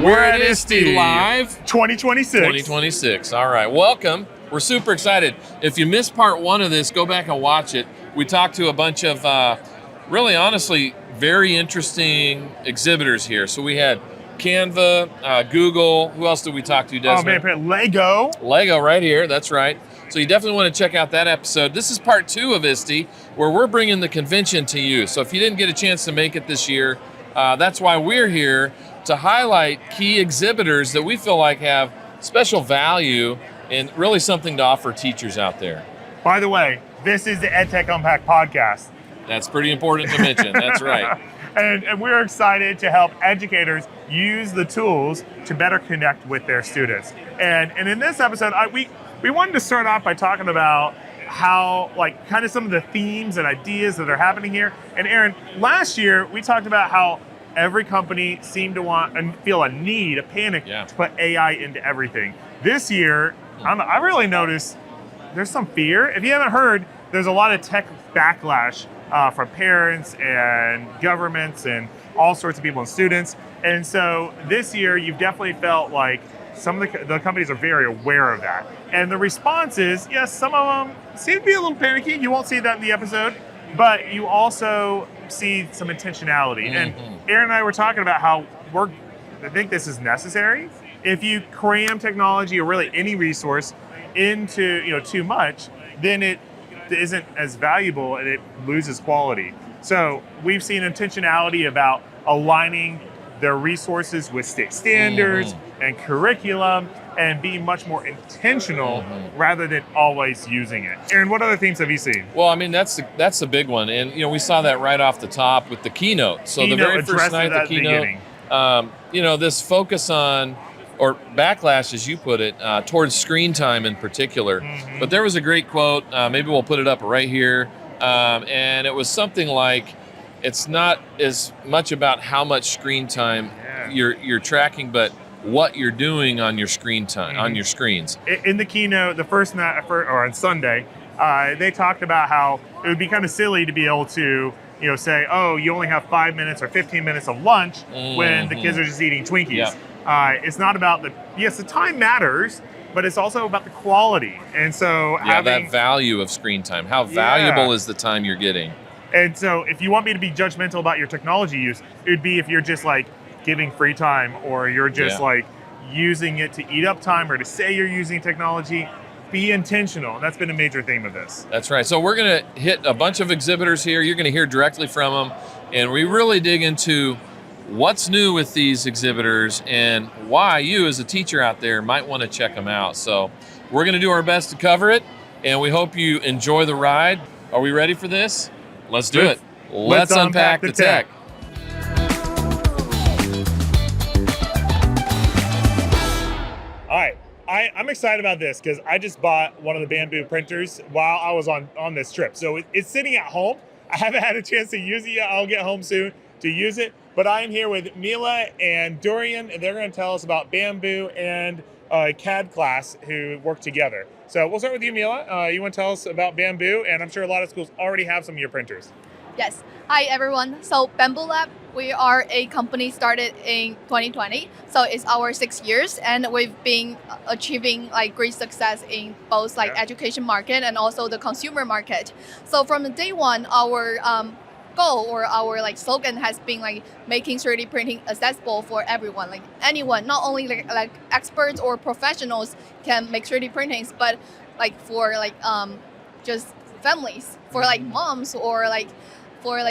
We're at ISTE Live 2026. 2026. All right, welcome. We're super excited. If you missed part one of this, go back and watch it. We talked to a bunch of really, honestly, very interesting exhibitors here. So we had Canva, Google. Who else did we talk to, Desmond? Oh man, Lego. Lego right here, that's right. So you definitely want to check out that episode. This is part 2 of ISTE, where we're bringing the convention to you. So if you didn't get a chance to make it this year, that's why we're here, to highlight key exhibitors that we feel like have special value and really something to offer teachers out there. By the way, this is the EdTech Unpacked podcast. That's pretty important to mention, that's right. And we're excited to help educators use the tools to better connect with their students. And in this episode, we wanted to start off by talking about how, like, kind of some of the themes and ideas that are happening here. And Aaron, last year we talked about how every company seemed to want and feel a need, a panic to put AI into everything. This year, I really noticed there's some fear. If you haven't heard, there's a lot of tech backlash from parents and governments and all sorts of people and students. And so this year, you've definitely felt like some of the companies are very aware of that. And the response is, yes, some of them seem to be a little panicky. You won't see that in the episode, but you also see some intentionality. And Aaron and I were talking about how I think this is necessary. If you cram technology or really any resource into too much, then it isn't as valuable and it loses quality. So we've seen intentionality about aligning their resources with state standards and curriculum and being much more intentional rather than always using it. Aaron, what other themes have you seen? Well, I mean, that's the big one. And, we saw that right off the top with the keynote. So the very first night, the keynote, this focus on, or backlash, as you put it, towards screen time in particular. But there was a great quote, maybe we'll put it up right here. And it was something like, it's not as much about how much screen time you're tracking, but what you're doing on your screen time, on your screens. In the keynote, the first night, or on Sunday, they talked about how it would be kind of silly to be able to, say, oh, you only have 5 minutes or 15 minutes of lunch when the kids are just eating Twinkies. It's not about the time matters, but it's also about the quality. And so that value of screen time. How valuable is the time you're getting? And so if you want me to be judgmental about your technology use, it would be if you're just like giving free time or you're just like using it to eat up time or to say you're using technology. Be intentional. That's been a major theme of this. That's right. So we're going to hit a bunch of exhibitors here. You're going to hear directly from them. And we really dig into what's new with these exhibitors and why you as a teacher out there might want to check them out. So we're going to do our best to cover it. And we hope you enjoy the ride. Are we ready for this? Let's do it. Let's unpack the tech. All right. I'm excited about this because I just bought one of the Bambu printers while I was on this trip. So it's sitting at home. I haven't had a chance to use it yet. I'll get home soon to use it. But I am here with Mila and Dorian, and they're going to tell us about Bambu and CAD class who work together. So we'll start with you, Mila. You want to tell us about Bambu? And I'm sure a lot of schools already have some of your printers. Yes. Hi, everyone. So Bambu Lab, we are a company started in 2020. So it's our 6 years, and we've been achieving great success in both education market and also the consumer market. So from the day one, our goal or our slogan has been making 3D printing accessible for everyone. Anyone, not only experts or professionals can make 3D printings, but for just families, for moms or for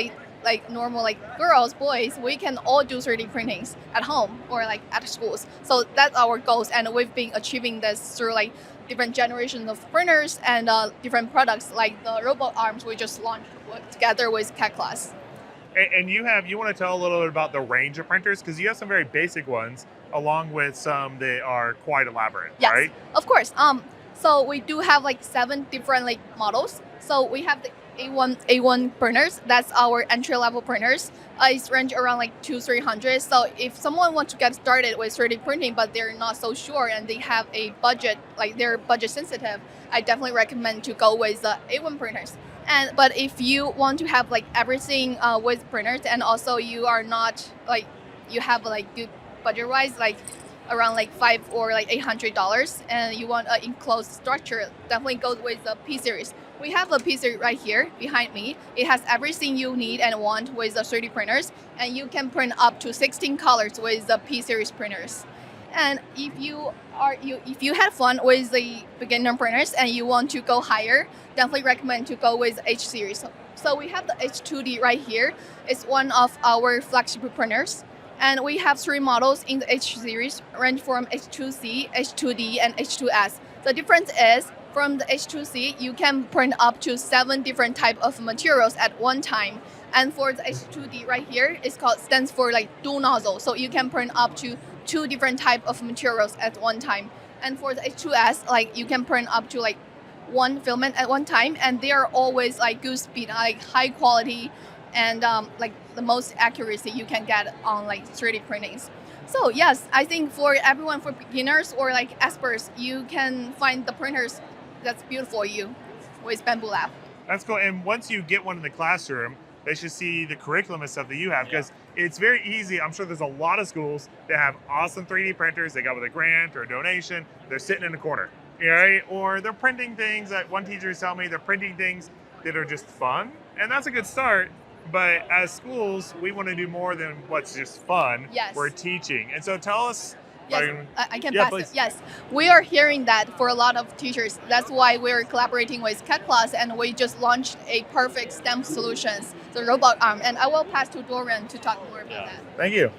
normal girls, boys, we can all do 3D printings at home or at schools. So that's our goals, and we've been achieving this through different generations of printers and different products like the robot arms we just launched together with CAD class. And you want to tell a little bit about the range of printers, because you have some very basic ones along with some that are quite elaborate, right? Yes, of course. So we do have 7 different models. So we have the A1 printers. That's our entry-level printers. It's range around $200-300. So if someone wants to get started with 3D printing, but they're not so sure and they have a budget, they're budget sensitive, I definitely recommend to go with the A1 printers. But if you want to have everything with printers, and also you are not you have good budget-wise, like around like $500 or like $800, and you want an enclosed structure, definitely go with the P series. We have the P series right here behind me. It has everything you need and want with the 3D printers, and you can print up to 16 colors with the P series printers. And if you had fun with the beginner printers and you want to go higher, definitely recommend to go with H series. So we have the H2D right here. It's one of our flagship printers. And we have 3 models in the H series, range from H2C, H2D, and H2S. The difference is, from the H2C, you can print up to 7 different types of materials at one time. And for the H2D right here, stands for like dual nozzle. So you can print up to 2 different types of materials at one time. And for the H2S, like you can print up to like 1 filament at one time, and they are always like good speed, like high quality, and like the most accuracy you can get on like 3D printings. So yes, I think for everyone, for beginners or like experts, you can find the printers that's beautiful for you with Bambu Lab. That's cool. And once you get one in the classroom, they should see the curriculum and stuff that you have, because it's very easy. I'm sure there's a lot of schools that have awesome 3D printers they got with a grant or a donation. They're sitting in a corner, right? Or they're printing things that one teacher is telling me they're printing things that are just fun. And that's a good start. But as schools, we want to do more than what's just fun. Yes. We're teaching. And so tell us. Yes, I can pass it. Yes, we are hearing that for a lot of teachers. That's why we're collaborating with CAD Class, and we just launched a perfect STEM solutions, the robot arm. And I will pass to Dorian to talk more about that. Thank you.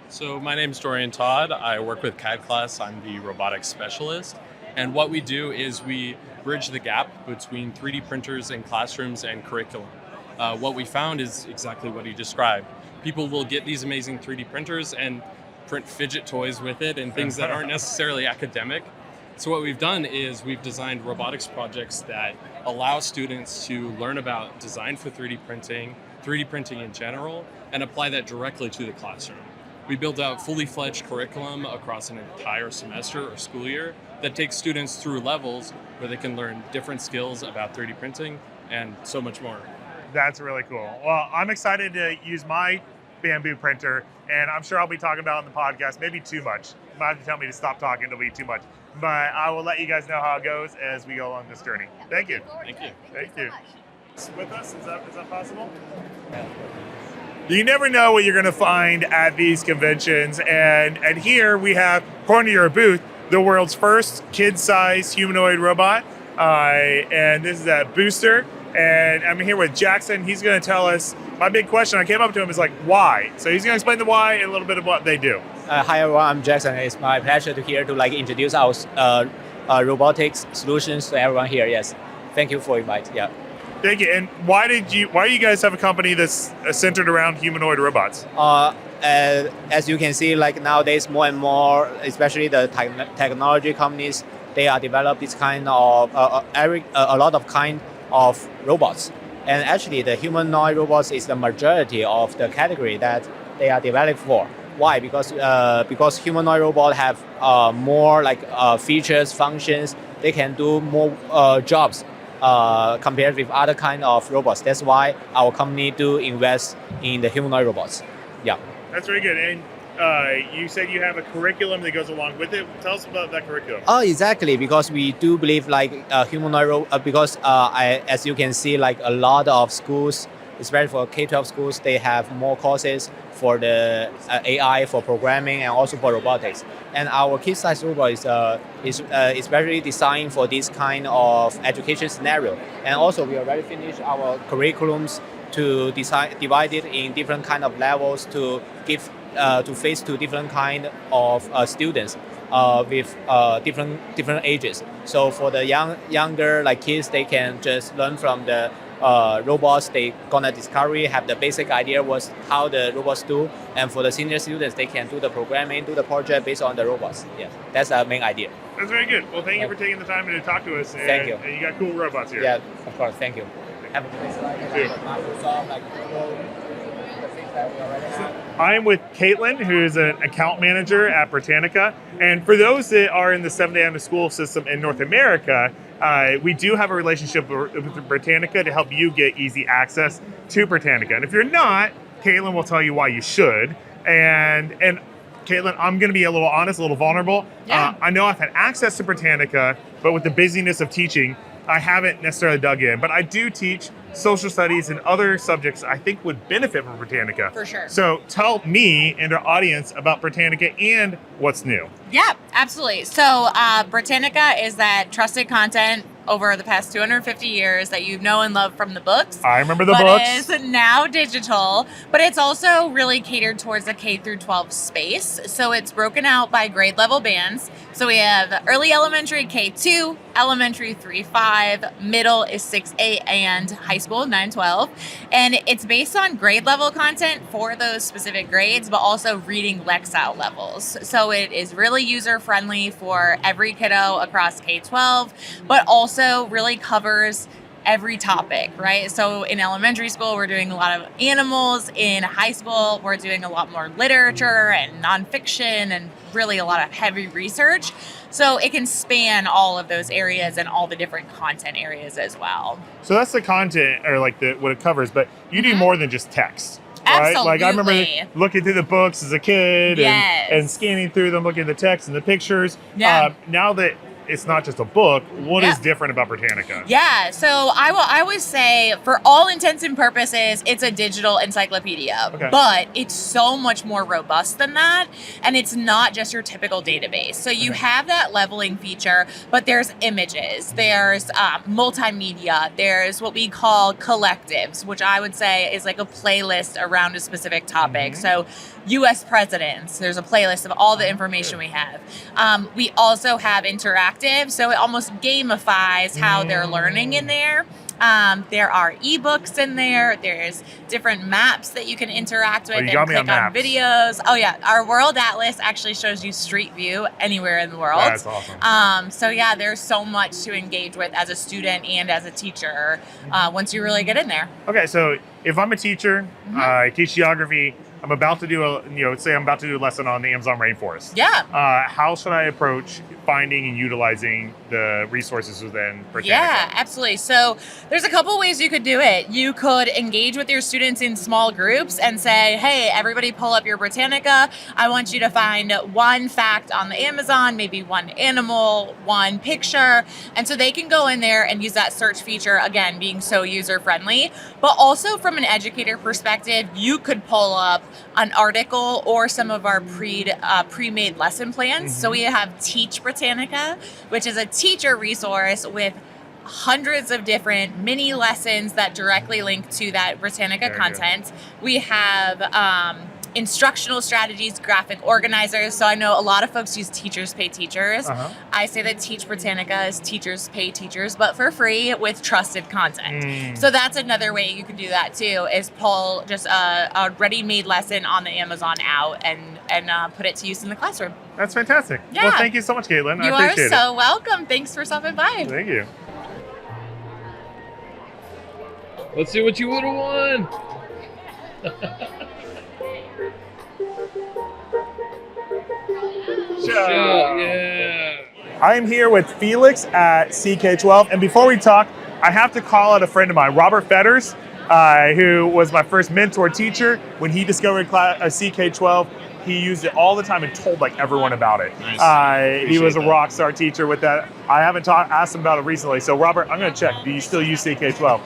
So my name is Dorian Todd. I work with CAD Class. I'm the robotics specialist. And what we do is we bridge the gap between 3D printers in classrooms and curriculum. What we found is exactly what he described. People will get these amazing 3D printers and print fidget toys with it and things that aren't necessarily academic. So what we've done is we've designed robotics projects that allow students to learn about design for 3D printing in general, and apply that directly to the classroom. We build out fully fledged curriculum across an entire semester or school year that takes students through levels where they can learn different skills about 3D printing and so much more. That's really cool. Well, I'm excited to use my Bambu printer, and I'm sure I'll be talking about it in the podcast, maybe too much. You might have to tell me to stop talking, it'll be too much. But I will let you guys know how it goes as we go along this journey. Thank you. Thank you. Thank you. With us, is that possible? You never know what you're going to find at these conventions, and here we have, according to your booth, the world's first kid-sized humanoid robot, and this is a booster. And I'm here with Jackson. He's going to tell us, my big question I came up to him is like, why? So he's going to explain the why and a little bit of what they do. Hi everyone, I'm Jackson. It's my pleasure to here to introduce our robotics solutions to everyone here. Yes, thank you for inviting. Yeah. Thank you. And why do you guys have a company that's centered around humanoid robots? As you can see, like nowadays, more and more, especially the technology companies, they are develop this kind of a lot of kind of robots. And actually, the humanoid robots is the majority of the category that they are developed for. Why? Because humanoid robots have more features, functions. They can do more jobs compared with other kind of robots. That's why our company do invest in the humanoid robots. Yeah. That's very good. And you said you have a curriculum that goes along with it. Tell us about that curriculum. Oh, exactly. Because we do believe humanoid because as you can see, like a lot of schools, especially for K-12 schools, they have more courses for the AI, for programming, and also for robotics. And our kid-sized robot is especially designed for this kind of education scenario. And also, we already finished our curriculums to divide it in different kind of levels to give to face to different kind of students with different ages. So for the younger kids, they can just learn from the robots. They gonna discover, have the basic idea was how the robots do. And for the senior students, they can do the programming, do the project based on the robots. Yeah, that's the main idea. That's very good. Well, thank you for taking the time to talk to us. Thank you. And you got cool robots here. Yeah, of course. Thank you. Have a good day. I'm with Caitlin, who's an account manager at Britannica. And for those that are in the 7-day out of school system in North America, we do have a relationship with Britannica to help you get easy access to Britannica. And if you're not, Caitlin will tell you why you should. And Caitlin, I'm going to be a little honest, a little vulnerable. Yeah. I know I've had access to Britannica, but with the busyness of teaching, I haven't necessarily dug in. But I do teach social studies and other subjects I think would benefit from Britannica. For sure. So tell me and our audience about Britannica and what's new. Yeah, absolutely. So Britannica is that trusted content over the past 250 years that you know and love from the books. I remember the but books. It is now digital, but it's also really catered towards the K through 12 space. So it's broken out by grade level bands. So we have early elementary K2, elementary 3-5, middle is 6-8, and high school 9-12. And it's based on grade level content for those specific grades, but also reading Lexile levels. So it is really user friendly for every kiddo across K-12, but also really covers every topic, right? So in elementary school, we're doing a lot of animals. In high school, we're doing a lot more literature and nonfiction and really a lot of heavy research. So it can span all of those areas and all the different content areas as well. So that's the content, or like what it covers, but you do more than just text. Right? Absolutely. Like I remember looking through the books as a kid Yes. and scanning through them, looking at the text and the pictures. Yeah. Now that it's not just a book, what is Yep. different about Britannica? Yeah, so I always say, for all intents and purposes, it's a digital encyclopedia, Okay. but it's so much more robust than that, and it's not just your typical database. So you have that leveling feature, but there's images, there's multimedia, there's what we call collectives, which I would say is like a playlist around a specific topic. So U.S. presidents, there's a playlist of all the information we have. We also have interactive, so it almost gamifies how they're learning in there. There are ebooks in there. There's different maps that you can interact with you and got me click on on maps. videos. Oh yeah, our World Atlas actually shows you Street View anywhere in the world. That's awesome. So yeah, there's so much to engage with as a student and as a teacher once you really get in there. Okay, so if I'm a teacher, I teach geography, I'm about to do say I'm about to do a lesson on the Amazon rainforest. Yeah. How should I approach finding and utilizing the resources within Britannica? Yeah, absolutely. So there's a couple ways you could do it. You could engage with your students in small groups and say, hey, everybody pull up your Britannica. I want you to find one fact on the Amazon, maybe one animal, one picture. And so they can go in there and use that search feature, again, being so user friendly. But also from an educator perspective, you could pull up an article or some of our pre-made lesson plans. So we have Teach Britannica, which is a teacher resource with hundreds of different mini lessons that directly link to that Britannica content. We have instructional strategies, graphic organizers. So I know a lot of folks use Teachers Pay Teachers. I say that Teach Britannica is Teachers Pay Teachers, but for free with trusted content. So that's another way you can do that too, is pull just a ready-made lesson on the Amazon out and put it to use in the classroom. That's fantastic. Yeah. Well, thank you so much, Caitlin. You I are appreciate so welcome. Thanks for stopping by. it. Thank you. Let's see what you would have won. Yeah. I am here with Felix at CK12, and before we talk, I have to call out a friend of mine, Robert Fetters, who was my first mentor teacher. When he discovered CK12, he used it all the time and told like everyone about it. Nice. He was a rock star teacher with that. I haven't asked him about it recently. So Robert, I'm going to check. Do you still use CK12?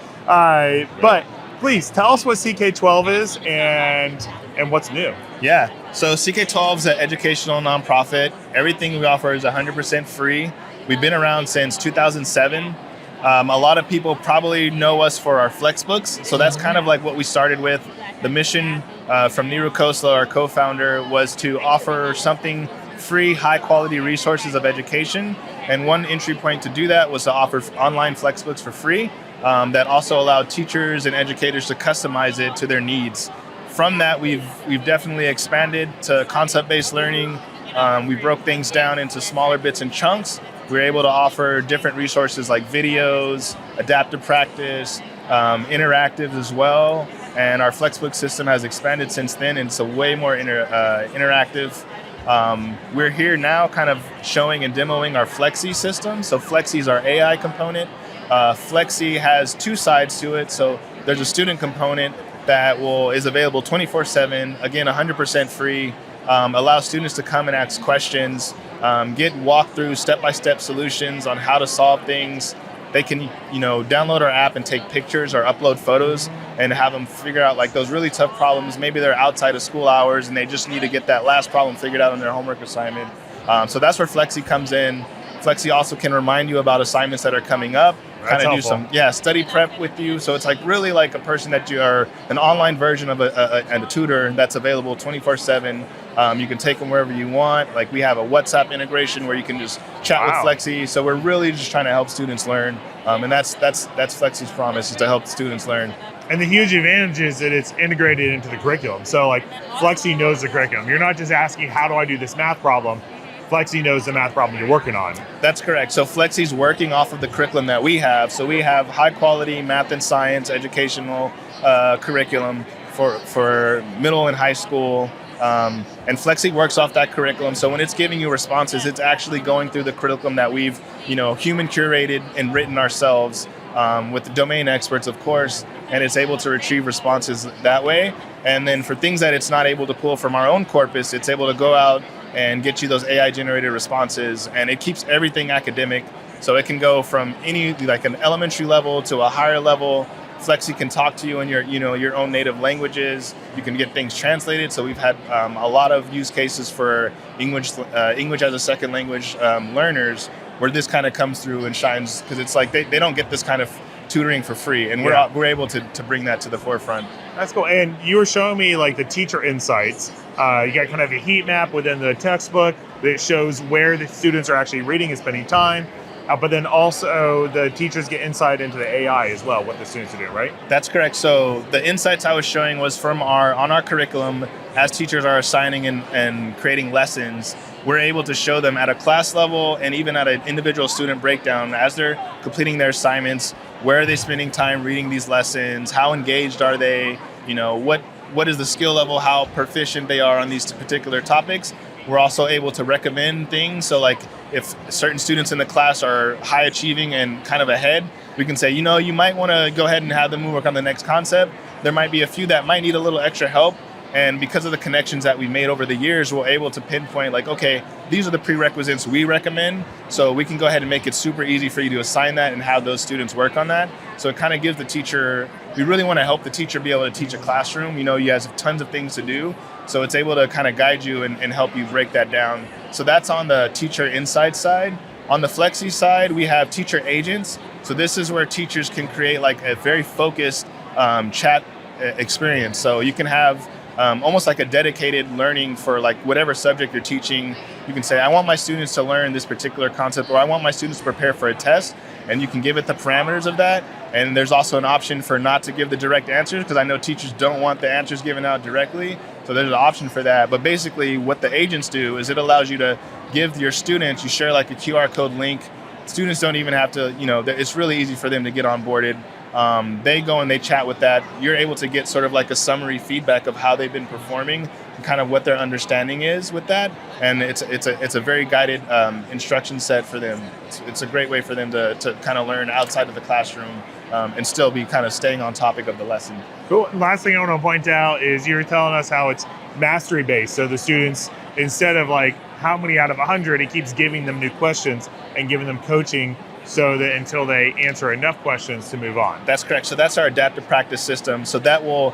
But please tell us what CK12 is and what's new. Yeah, so CK12 is an educational nonprofit. Everything we offer is 100% free. We've been around since 2007. A lot of people probably know us for our Flexbooks, so that's kind of like what we started with. The mission from Niru Khosla, our co-founder, was to offer something free, high-quality resources of education, and one entry point to do that was to offer online Flexbooks for free that also allowed teachers and educators to customize it to their needs. From that, we've definitely expanded to concept-based learning. We broke things down into smaller bits and chunks. We were able to offer different resources like videos, adaptive practice, interactive as well. And our Flexbook system has expanded since then, and it's a way more interactive. We're here now kind of showing and demoing our Flexi system. So Flexi is our AI component. Flexi has two sides to it. So there's a student component that is available 24/7, again, 100% free. allow students to come and ask questions, get walkthrough step-by-step solutions on how to solve things. They can, download our app and take pictures or upload photos and have them figure out like those really tough problems. Maybe they're outside of school hours and they just need to get that last problem figured out on their homework assignment. So that's where Flexi comes in. Flexi also can remind you about assignments that are coming up, kind of do some study prep with you. So it's like really like a person that you are an online version of a tutor that's available 24/7. You can take them wherever you want. Like we have a WhatsApp integration where you can just chat with Flexi. So we're really just trying to help students learn, and that's Flexi's promise, is to help students learn. And the huge advantage is that it's integrated into the curriculum. So like Flexi knows the curriculum. You're not just asking, how do I do this math problem? Flexi knows the math problem you're working on. That's correct. So Flexi's working off of the curriculum that we have. So we have high quality math and science educational curriculum for middle and high school. And Flexi works off that curriculum. So when it's giving you responses, it's actually going through the curriculum that we've, human curated and written ourselves with the domain experts, of course, and it's able to retrieve responses that way. And then for things that it's not able to pull from our own corpus, it's able to go out and get you those AI generated responses, and it keeps everything academic. So it can go from any, like an elementary level to a higher level. Flexi can talk to you in your, your own native languages. You can get things translated. So we've had a lot of use cases for English as a second language learners, where this kind of comes through and shines, because it's like they don't get this kind of tutoring for free, and we're able to bring that to the forefront. That's cool. And you were showing me like the teacher insights. You got kind of a heat map within the textbook that shows where the students are actually reading and spending time. But then also the teachers get insight into the AI as well, what the students are doing, right? That's correct. So the insights I was showing was from on our curriculum. As teachers are assigning and creating lessons, we're able to show them at a class level and even at an individual student breakdown as they're completing their assignments, where are they spending time reading these lessons, how engaged are they, what is the skill level, how proficient they are on these particular topics. We're also able to recommend things. So like if certain students in the class are high achieving and kind of ahead, we can say, you might want to go ahead and have them work on the next concept. There might be a few that might need a little extra help. And because of the connections that we've made over the years, we're able to pinpoint like, okay, these are the prerequisites we recommend. So we can go ahead and make it super easy for you to assign that and have those students work on that. So it kind of gives the teacher, we really want to help the teacher be able to teach a classroom. You have tons of things to do. So it's able to kind of guide you and help you break that down. So that's on the teacher insight side. On the Flexi side, we have teacher agents. So this is where teachers can create like a very focused chat experience. So you can have almost like a dedicated learning for like whatever subject you're teaching. You can say, I want my students to learn this particular concept, or I want my students to prepare for a test, and you can give it the parameters of that. And there's also an option for not to give the direct answers, because I know teachers don't want the answers given out directly. So there's an option for that. But basically what the agents do is it allows you to give your students, you share like a QR code link. Students don't even have to, it's really easy for them to get onboarded. They go and they chat with that. You're able to get sort of like a summary feedback of how they've been performing and kind of what their understanding is with that. And it's a very guided instruction set for them. It's a great way for them to kind of learn outside of the classroom and still be kind of staying on topic of the lesson. Cool. Last thing I want to point out is you're telling us how it's mastery based. So the students, instead of like how many out of 100, it keeps giving them new questions and giving them coaching, so that until they answer enough questions to move on. That's correct. So that's our adaptive practice system. So that will,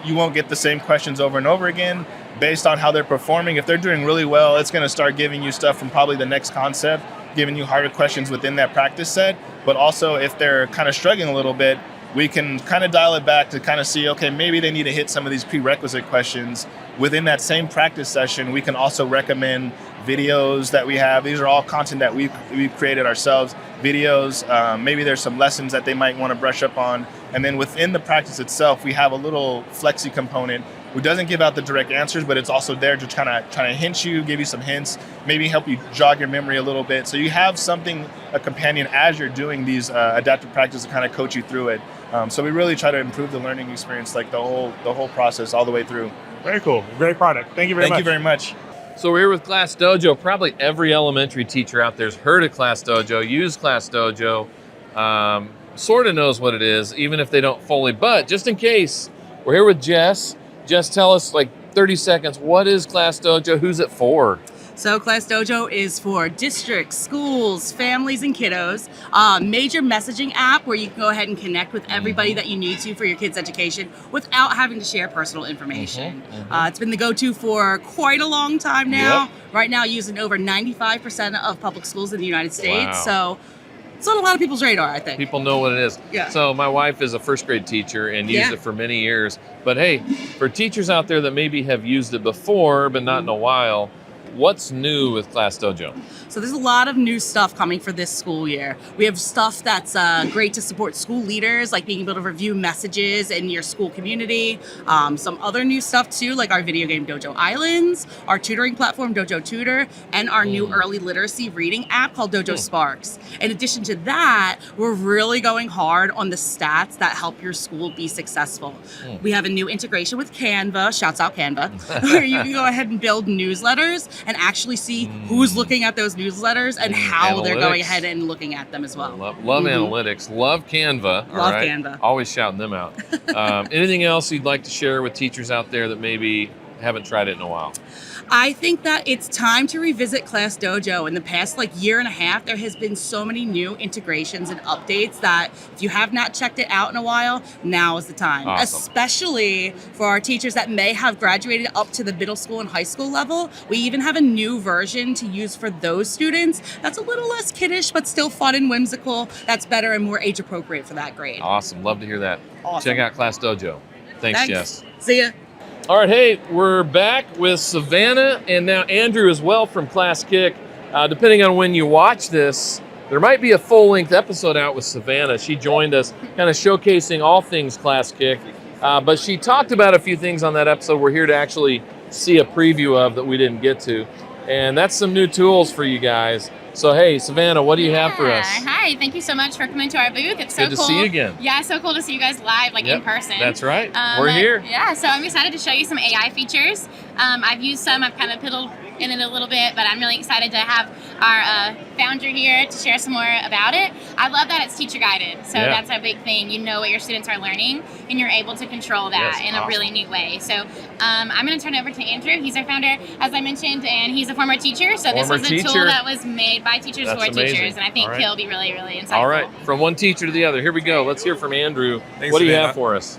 you won't get the same questions over and over again based on how they're performing. If they're doing really well, it's going to start giving you stuff from probably the next concept, giving you harder questions within that practice set. But also if they're kind of struggling a little bit, we can kind of dial it back to kind of see, okay, maybe they need to hit some of these prerequisite questions. Within that same practice session, we can also recommend videos that we have. These are all content that we've created ourselves, videos. Maybe there's some lessons that they might want to brush up on. And then within the practice itself, we have a little Flexi component who doesn't give out the direct answers, but it's also there to try to hint you, give you some hints, maybe help you jog your memory a little bit. So you have something, a companion as you're doing these adaptive practice to kind of coach you through it. So we really try to improve the learning experience, like the whole process all the way through. Very cool. Great product. Thank you very much. Thank you very much. So we're here with Class Dojo. Probably every elementary teacher out there's heard of Class Dojo, used Class Dojo, sort of knows what it is, even if they don't fully. But just in case, we're here with Jess. Jess, tell us, like, 30 seconds. What is Class Dojo? Who's it for? So Class Dojo is for districts, schools, families, and kiddos. Major messaging app where you can go ahead and connect with everybody that you need to for your kids' education without having to share personal information. It's been the go-to for quite a long time now. Right now used in over 95% of public schools in the United States. Wow. So it's on a lot of people's radar, I think. People know what it is. Yeah. So my wife is a first grade teacher and used it for many years. But hey, for teachers out there that maybe have used it before but not in a while, what's new with Class Dojo? So there's a lot of new stuff coming for this school year. We have stuff that's great to support school leaders, like being able to review messages in your school community. Some other new stuff too, like our video game Dojo Islands, our tutoring platform Dojo Tutor, and our new early literacy reading app called Dojo Sparks. In addition to that, we're really going hard on the stats that help your school be successful. We have a new integration with Canva, shouts out Canva, where you can go ahead and build newsletters and actually see who's looking at those newsletters and how they're going ahead and looking at them as well. Love analytics. Love Canva. Love Canva. Always shouting them out. Anything else you'd like to share with teachers out there that maybe haven't tried it in a while? I think that it's time to revisit Class Dojo. In the past year and a half, there has been so many new integrations and updates that if you have not checked it out in a while, now is the time. Awesome. Especially for our teachers that may have graduated up to the middle school and high school level. We even have a new version to use for those students that's a little less kiddish, but still fun and whimsical. That's better and more age appropriate for that grade. Awesome. Love to hear that. Awesome. Check out Class Dojo. Thanks, Jess. See ya. All right, hey, we're back with Savannah and now Andrew as well from ClassKick. Depending on when you watch this, there might be a full-length episode out with Savannah. She joined us kind of showcasing all things ClassKick, but she talked about a few things on that episode we're here to actually see a preview of that we didn't get to. And that's some new tools for you guys. So, hey, Savannah, what do you have for us? Hi, thank you so much for coming to our booth. It's so Good to cool. see you again. Yeah, so cool to see you guys live, in person. That's right. We're here. Yeah, so I'm excited to show you some AI features. I've used some, I've kind of piddled in it a little bit, but I'm really excited to have our founder here to share some more about it. I love that it's teacher guided, so that's a big thing. You know what your students are learning, and you're able to control that in a really neat way. So I'm going to turn it over to Andrew. He's our founder, as I mentioned, and he's a former teacher. So this was a tool that was made by teachers for teachers, and I think he'll be really, really insightful. All right, from one teacher to the other. Here we go. Let's hear from Andrew. Thanks, what do you Savannah. have for us?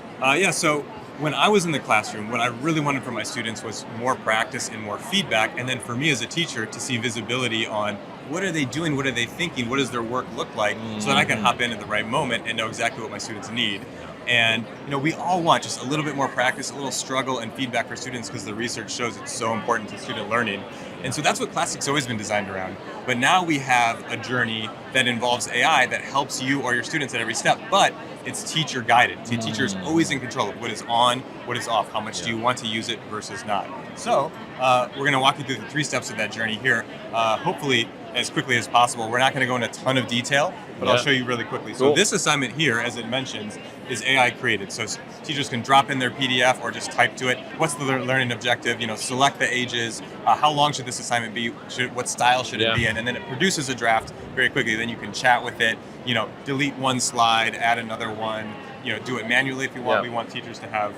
So when I was in the classroom, what I really wanted for my students was more practice and more feedback. And then for me as a teacher to see visibility on what are they doing, what are they thinking, what does their work look like, so that I can hop in at the right moment and know exactly what my students need. And we all want just a little bit more practice, a little struggle and feedback for students because the research shows it's so important to student learning. And so that's what ClassKick's always been designed around. But now we have a journey that involves AI that helps you or your students at every step, but it's teacher guided. The teacher is always in control of what is on, what is off, how much do you want to use it versus not. So we're going to walk you through the 3 steps of that journey here, hopefully as quickly as possible. We're not going to go into a ton of detail, but I'll show you really quickly. So this assignment here, as it mentions, is AI created. So teachers can drop in their PDF or just type to it. What's the learning objective? Select the ages. How long should this assignment be? What style should it be in? And then it produces a draft very quickly. Then you can chat with it. Delete one slide, add another one. Do it manually if you want. We want teachers to have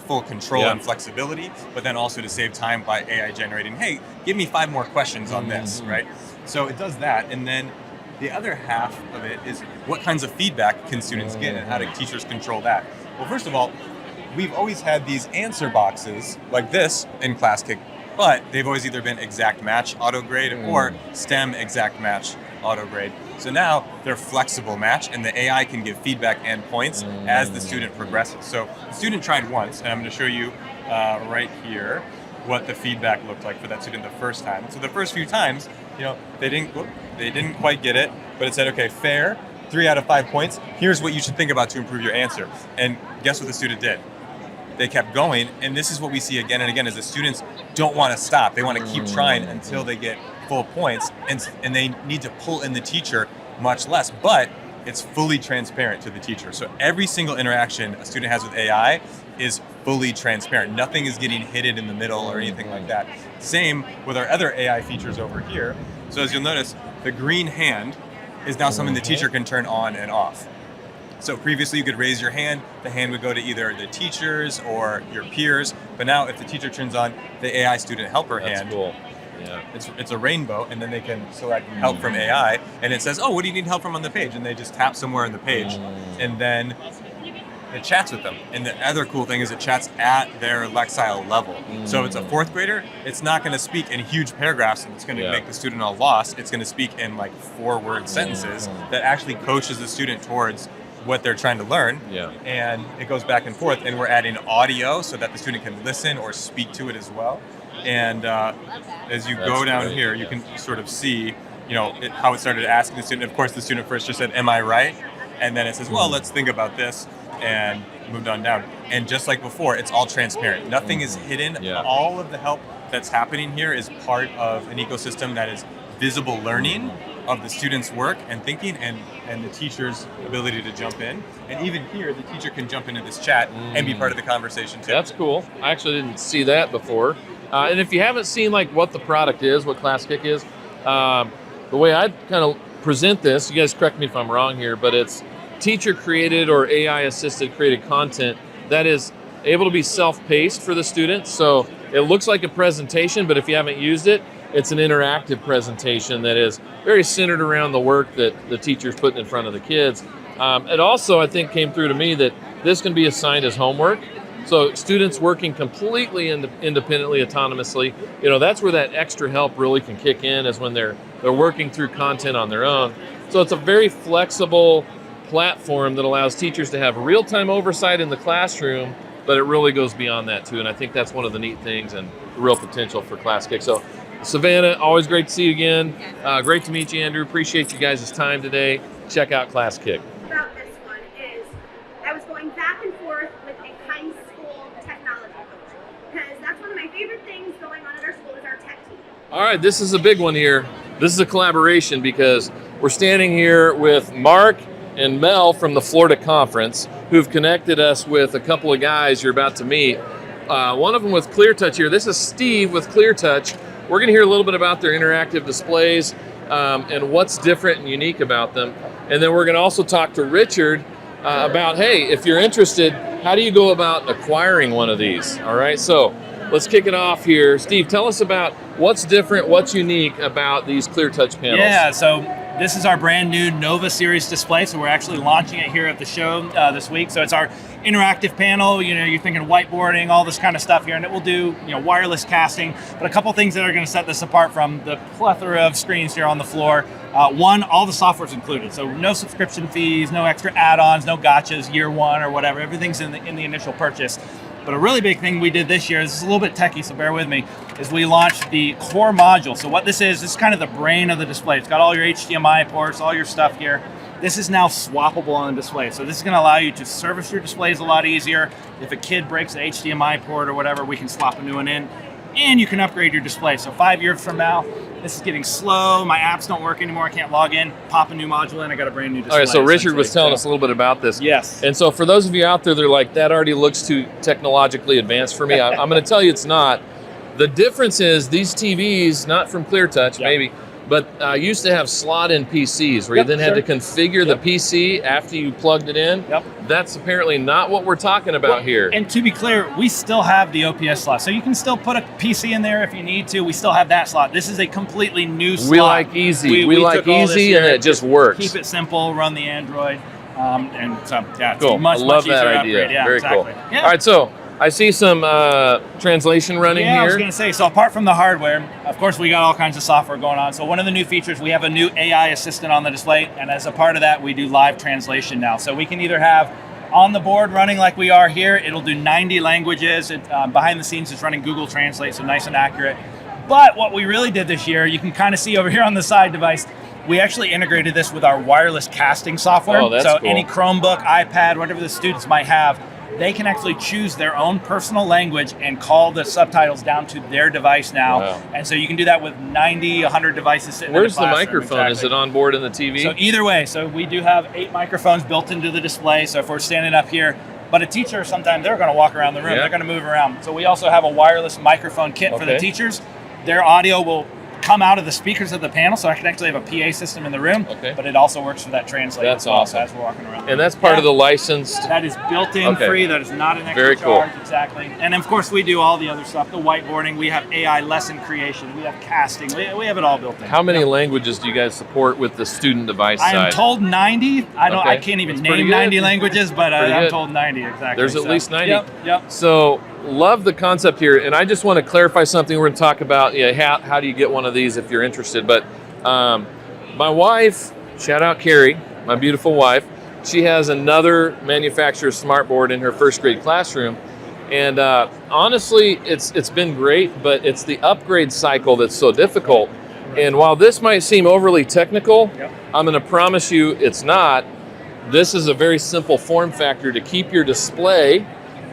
full control and flexibility, but then also to save time by AI generating, hey, give me 5 more questions on this, right? So it does that, and then the other half of it is what kinds of feedback can students get and how do teachers control that? Well, first of all, we've always had these answer boxes like this in ClassKick, but they've always either been exact match auto grade or STEM exact match auto grade. So now they're flexible match and the AI can give feedback and points as the student progresses. So the student tried once, and I'm going to show you right here what the feedback looked like for that student the first time. So the first few times, they didn't quite get it, but it said, okay, fair, 3 out of 5 points. Here's what you should think about to improve your answer. And guess what the student did? They kept going, and this is what we see again and again is the students don't want to stop. They want to keep trying until they get full points, and they need to pull in the teacher much less, but it's fully transparent to the teacher. So every single interaction a student has with AI is fully transparent. Nothing is getting hidden in the middle or anything like that. Same with our other AI features over here. So as you'll notice, the green hand is now something the teacher can turn on and off. So previously you could raise your hand, the hand would go to either the teachers or your peers, but now if the teacher turns on the AI student helper That's hand, cool. Yeah. it's a rainbow, and then they can select help from AI, and it says, oh, what do you need help from on the page? And they just tap somewhere on the page, and then it chats with them. And the other cool thing is it chats at their Lexile level. So if it's a fourth grader, it's not going to speak in huge paragraphs and it's going to make the student all lost. It's going to speak in like 4-word sentences that actually coaches the student towards what they're trying to learn. Yeah. And it goes back and forth, and we're adding audio so that the student can listen or speak to it as well. And as you go down here, you can sort of see, how it started asking the student. Of course, the student first just said, "Am I right?" And then it says, "Well, let's think about this," and moved on down. And just like before, it's all transparent. Nothing is hidden. Yeah. All of the help that's happening here is part of an ecosystem that is visible learning of the student's work and thinking, and the teacher's ability to jump in. And even here, the teacher can jump into this chat and be part of the conversation too. That's cool. I actually didn't see that before. And if you haven't seen like what the product is, what ClassKick is, the way I kind of present this, you guys correct me if I'm wrong here, but it's teacher created or AI assisted created content that is able to be self-paced for the students. So it looks like a presentation, but if you haven't used it, it's an interactive presentation that is very centered around the work that the teacher's putting in front of the kids. It also, I think, came through to me that this can be assigned as homework. So students working completely independently, autonomously, that's where that extra help really can kick in, is when they're working through content on their own. So it's a very flexible platform that allows teachers to have real-time oversight in the classroom, but it really goes beyond that too. And I think that's one of the neat things and the real potential for ClassKick. So Savannah, always great to see you again. Great to meet you, Andrew. Appreciate you guys' time today. Check out ClassKick. About this one is I was going back and forth with a high school technology coach, because that's one of my favorite things going on at our school is our tech team. All right, this is a big one here. This is a collaboration because we're standing here with Mark and Mel from the Florida Conference, who've connected us with a couple of guys you're about to meet. One of them with ClearTouch here. This is Steve with ClearTouch. We're going to hear a little bit about their interactive displays and what's different and unique about them. And then we're going to also talk to Richard about, hey, if you're interested, how do you go about acquiring one of these? All right, so let's kick it off here. Steve, tell us about what's different, what's unique about these ClearTouch panels. Yeah, so this is our brand new Nova Series display. So we're actually launching it here at the show this week. So it's our interactive panel. You're thinking whiteboarding, all this kind of stuff here, and it will do wireless casting. But a couple things that are going to set this apart from the plethora of screens here on the floor. One, all the software's included. So no subscription fees, no extra add-ons, no gotchas year one or whatever. Everything's in the initial purchase. But a really big thing we did this year, this is a little bit techie, so bear with me, is we launched the core module. So what this is kind of the brain of the display. It's got all your HDMI ports, all your stuff here. This is now swappable on the display. So this is gonna allow you to service your displays a lot easier. If a kid breaks an HDMI port or whatever, we can swap a new one in, and you can upgrade your display. So 5 years from now, this is getting slow, my apps don't work anymore, I can't log in, pop a new module in, I got a brand new display. All right, so Richard was telling us a little bit about this. Yes. And so for those of you out there, they're like, that already looks too technologically advanced for me. I'm going to tell you it's not. The difference is these TVs, not from ClearTouch, maybe, but used to have slot-in PCs where you then had to configure the PC after you plugged it in. That's apparently not what we're talking about here. And to be clear, we still have the OPS slot. So you can still put a PC in there if you need to. We still have that slot. This is a completely new slot. We like easy. We like easy and it just works. Keep it simple, run the Android. And so, yeah, it's cool. much, I love much easier that idea. upgrade. Yeah, Very exactly. cool. Yeah. All right, so I see some translation running here. I was going to say, so apart from the hardware, of course, we got all kinds of software going on. So one of the new features, we have a new AI assistant on the display, and as a part of that, we do live translation now. So we can either have on the board running like we are here, it'll do 90 languages. Behind the scenes, it's running Google Translate, so nice and accurate. But what we really did this year, you can kind of see over here on the side device, we actually integrated this with our wireless casting software. Oh, that's so cool. Any Chromebook, iPad, whatever the students might have, they can actually choose their own personal language and call the subtitles down to their device now. Wow. And so you can do that with 90, 100 devices sitting Where's in the the classroom. microphone? Exactly. Is it on board in the TV? So either way, so we do have 8 microphones built into the display. So if we're standing up here, but a teacher, sometimes they're going to walk around the room. Yeah. They're going to move around. So we also have a wireless microphone kit for the teachers. Their audio will come out of the speakers of the panel, so I can actually have a PA system in the room. Okay. But it also works for that translator. That's as well, awesome. as we're walking around. And that's part of the licensed. That is built-in, Okay. free. That is not an extra Very cool. charge. Exactly. And of course, we do all the other stuff. The whiteboarding. We have AI lesson creation. We have casting. We have it all built in. How many languages do you guys support with the student device I am side? told 90. I don't. Okay. I can't even That's pretty name good. 90 languages, but Pretty I'm good. told 90 exactly. There's at So, least 90. Yep. So love the concept here, and I just want to clarify something. We're going to talk about how do you get one of these if you're interested. But my wife, shout out Carrie, my beautiful wife, she has another manufacturer's smartboard in her first grade classroom, and honestly, it's been great, but it's the upgrade cycle that's so difficult. And while this might seem overly technical, I'm going to promise you it's not. This is a very simple form factor to keep your display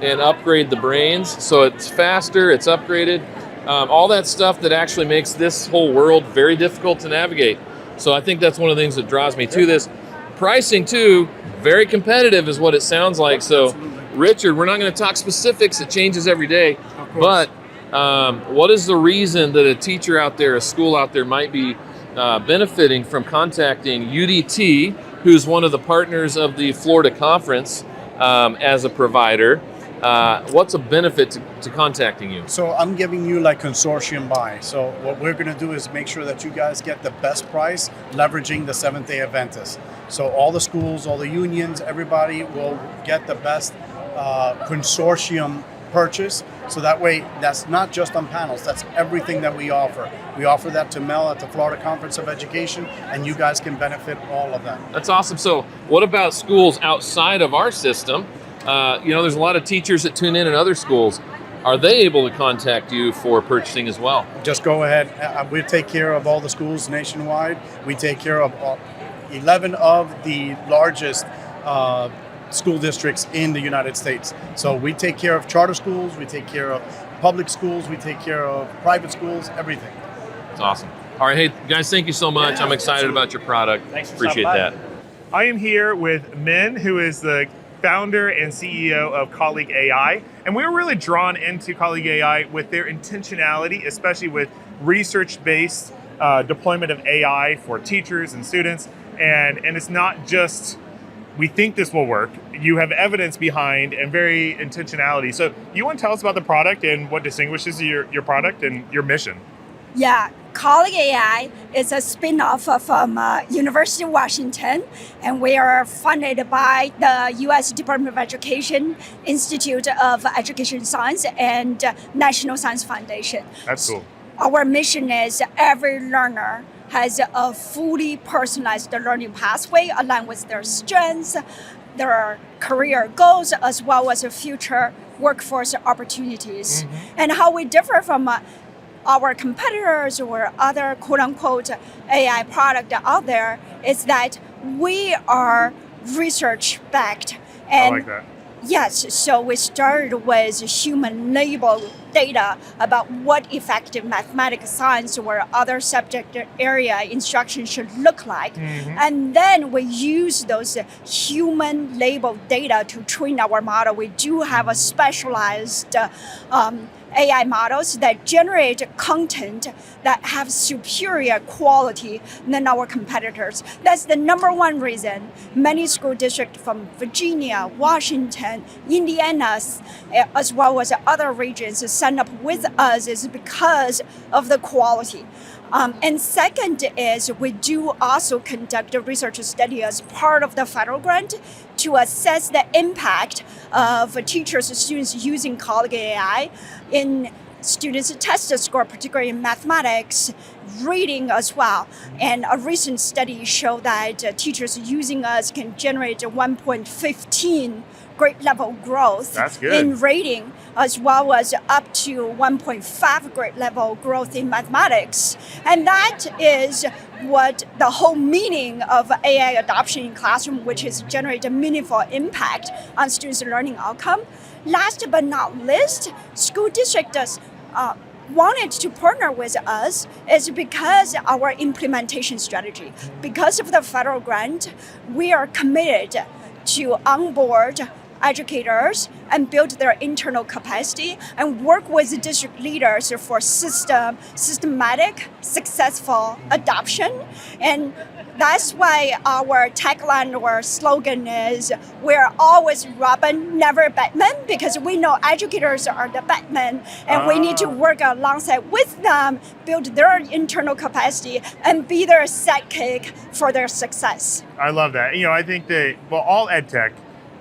and upgrade the brains, so it's faster, it's upgraded, all that stuff that actually makes this whole world very difficult to navigate. So I think that's one of the things that draws me to this. Pricing too, very competitive is what it sounds like. So Richard, we're not going to talk specifics, it changes every day, but what is the reason that a teacher out there, a school out there might be benefiting from contacting UDT, who's one of the partners of the Florida Conference as a provider? What's a benefit to contacting you? So I'm giving you like consortium buy. So what we're going to do is make sure that you guys get the best price leveraging the Seventh-day Adventists. So all the schools, all the unions, everybody will get the best consortium purchase. So that way, that's not just on panels, that's everything that we offer. We offer that to Mel at the Florida Conference of Education, and you guys can benefit all of that. That's awesome. So what about schools outside of our system? There's a lot of teachers that tune in other schools. Are they able to contact you for purchasing as well? Just go ahead. We take care of all the schools nationwide. We take care of 11 of the largest school districts in the United States. So we take care of charter schools, we take care of public schools, we take care of private schools, everything. That's awesome. All right, hey guys, thank you so much. I'm excited about your product. Thanks for Appreciate stopping that. by. I am here with Min, who is the founder and CEO of Colleague AI. And we were really drawn into Colleague AI with their intentionality, especially with research-based deployment of AI for teachers and students. And it's not just, we think this will work. You have evidence behind and very intentionality. So you want to tell us about the product and what distinguishes your product and your mission? Yeah, Colleague AI is a spin-off from University of Washington, and we are funded by the U.S. Department of Education, Institute of Education Science, and National Science Foundation. That's cool. Our mission is every learner has a fully personalized learning pathway aligned with their strengths, their career goals, as well as future workforce opportunities. Mm-hmm. And how we differ from our competitors or other quote-unquote AI product out there is that we are research-backed. And I like that. yes, so we started with human label data about what effective mathematics, science, or other subject area instruction should look like. Mm-hmm. And then we use those human label data to train our model. We do have a specialized AI models that generate content that have superior quality than our competitors. That's the number one reason many school districts from Virginia, Washington, Indiana, as well as other regions sign up with us is because of the quality. And second is we do also conduct a research study as part of the federal grant to assess the impact of teachers and students using Colleague AI in students' test score, particularly in mathematics, reading as well. And a recent study showed that teachers using us can generate 1.15 grade level growth in reading, as well as up to 1.5 grade level growth in mathematics. And that is what the whole meaning of AI adoption in classroom, which is generate a meaningful impact on students' learning outcome. Last but not least, school districts wanted to partner with us is because our implementation strategy. Because of the federal grant, we are committed to onboard educators and build their internal capacity and work with district leaders for systematic, successful adoption. And that's why our tagline or slogan is we're always Robin, never Batman, because we know educators are the Batman and we need to work alongside with them, build their internal capacity and be their sidekick for their success. I love that. I think that, all ed tech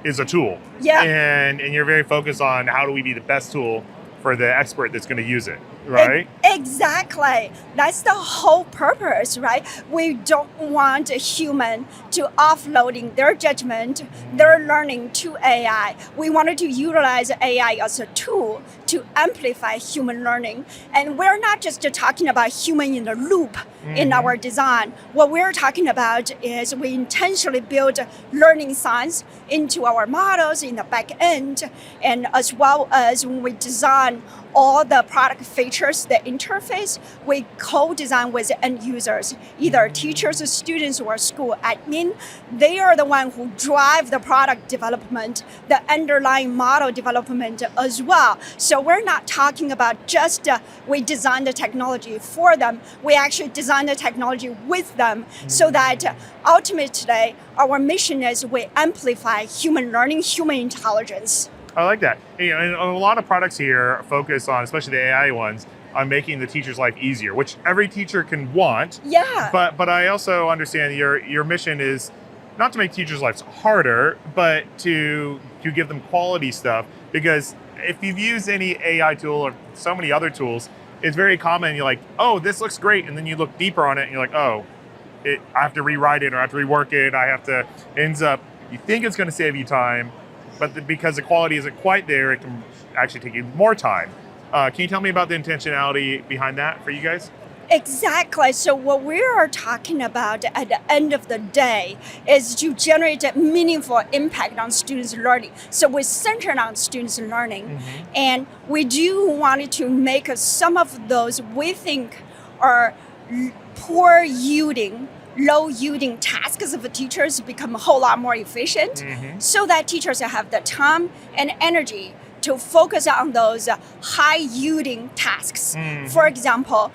is a tool. Yeah. And you're very focused on how do we be the best tool for the expert that's going to use it, right? Exactly. That's the whole purpose, right? We don't want a human to offloading their judgment, their learning to AI. We wanted to utilize AI as a tool to amplify human learning. And we're not just talking about human in the loop in our design. What we're talking about is we intentionally build learning science into our models in the back end, and as well as when we design all the product features, the interface, we co-design with end users, either teachers, students, or school admin. They are the ones who drive the product development, the underlying model development as well. So we're not talking about just we design the technology for them. We actually design the technology with them so that ultimately our mission is we amplify human learning, human intelligence. I like that. And a lot of products here focus on, especially the AI ones, on making the teacher's life easier, which every teacher can want. Yeah. But I also understand your mission is not to make teachers' lives harder, but to give them quality stuff. Because if you've used any AI tool or so many other tools, it's very common. You're like, oh, this looks great, and then you look deeper on it, and you're like, oh, I have to rewrite it or I have to rework it. Ends up, you think it's going to save you time, but because the quality isn't quite there, it can actually take you more time. Can you tell me about the intentionality behind that for you guys? Exactly. So what we are talking about at the end of the day is to generate a meaningful impact on students' learning. So we're centered on students' learning. And we do want to make some of those we think are poor yielding, low yielding tasks of teachers become a whole lot more efficient so that teachers have the time and energy to focus on those high yielding tasks. For example,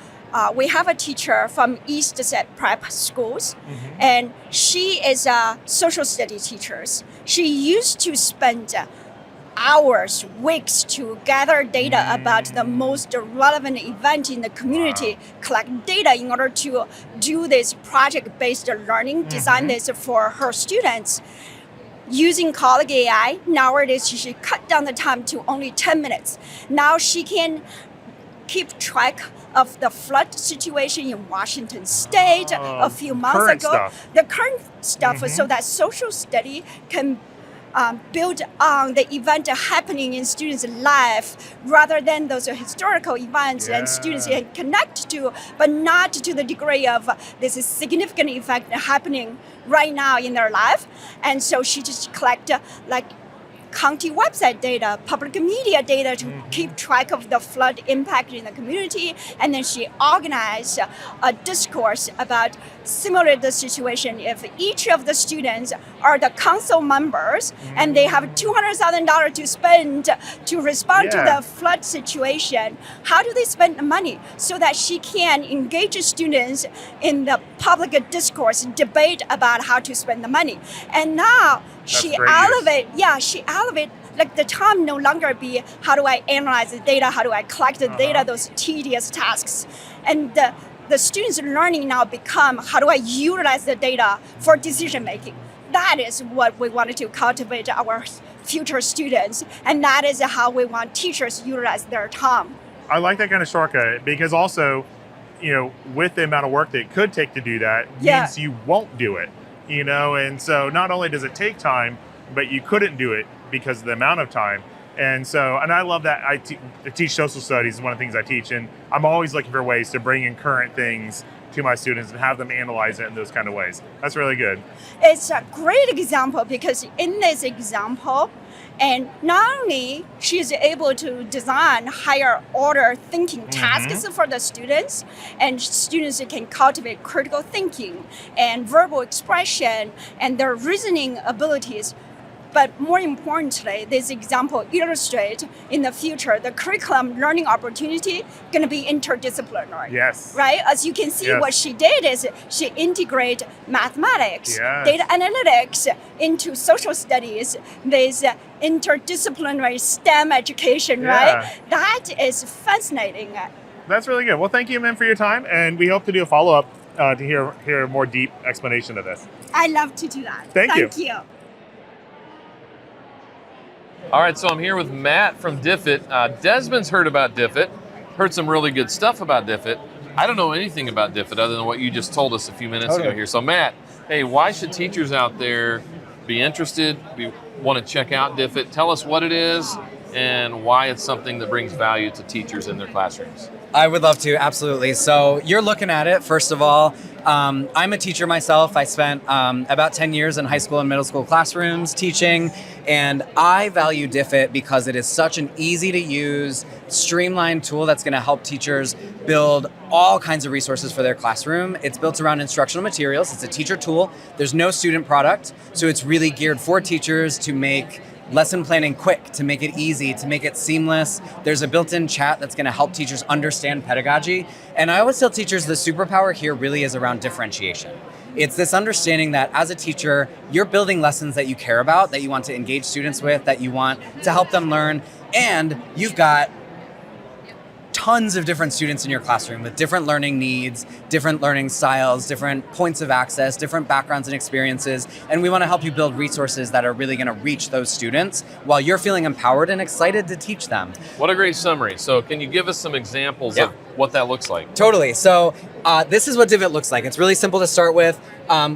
we have a teacher from ISTE prep schools, and she is a social studies teacher. She used to spend hours, weeks to gather data about the most relevant event in the community, collect data in order to do this project-based learning, design this for her students. Using colleague AI, nowadays she cut down the time to only 10 minutes. Now she can keep track of the flood situation in Washington State a few months ago. The current stuff, so that social study can build on the event happening in students' life rather than those historical events and students can connect to, but not to the degree of this significant effect happening right now in their life. And so she just collect county website data, public media data to keep track of the flood impact in the community. And then she organized a discourse about similar the situation. If each of the students are the council members and they have $200,000 to spend to respond to the flood situation, how do they spend the money? So that she can engage students in the public discourse, debate about how to spend the money. And now she elevate like the time no longer be how do I analyze the data, how do I collect the data, those tedious tasks. And the students learning now become how do I utilize the data for decision making. That is what we wanted to cultivate our future students, and that is how we want teachers to utilize their time. I like that kind of shortcut because also, with the amount of work that it could take to do that, means you won't do it. And so not only does it take time, but you couldn't do it because of the amount of time. And I love that I teach social studies is one of the things I teach, and I'm always looking for ways to bring in current things to my students and have them analyze it in those kind of ways. That's really good. It's a great example because in this example, and not only she is able to design higher order thinking tasks for the students, and students can cultivate critical thinking and verbal expression and their reasoning abilities. But more importantly, this example illustrates in the future the curriculum learning opportunity going to be interdisciplinary. Yes. Right? As you can see, Yes. what she did is she integrated mathematics, Yes. data analytics into social studies, this interdisciplinary STEM education, Yeah. right? That is fascinating. That's really good. Well, thank you, Min, for your time, and we hope to do a follow-up to hear a more deep explanation of this. I love to do that. Thank you. Thank you. All right, so I'm here with Matt from Diffit. Desmond's heard about Diffit, heard some really good stuff about Diffit. I don't know anything about Diffit other than what you just told us a few minutes ago here. So Matt, hey, why should teachers out there be interested, want to check out Diffit? Tell us what it is and why it's something that brings value to teachers in their classrooms. I would love to, absolutely. So you're looking at it, first of all. I'm a teacher myself. I spent about 10 years in high school and middle school classrooms teaching, and I value Diffit because it is such an easy to use, streamlined tool that's going to help teachers build all kinds of resources for their classroom. It's built around instructional materials. It's a teacher tool. There's no student product, so it's really geared for teachers to make lesson planning quick, to make it easy, to make it seamless. There's a built-in chat that's going to help teachers understand pedagogy. And I always tell teachers the superpower here really is around differentiation. It's this understanding that as a teacher, you're building lessons that you care about, that you want to engage students with, that you want to help them learn, and you've got tons of different students in your classroom with different learning needs, different learning styles, different points of access, different backgrounds and experiences. And we want to help you build resources that are really going to reach those students while you're feeling empowered and excited to teach them. What a great summary. So can you give us some examples of what that looks like? Totally. So this is what Diffit looks like. It's really simple to start with.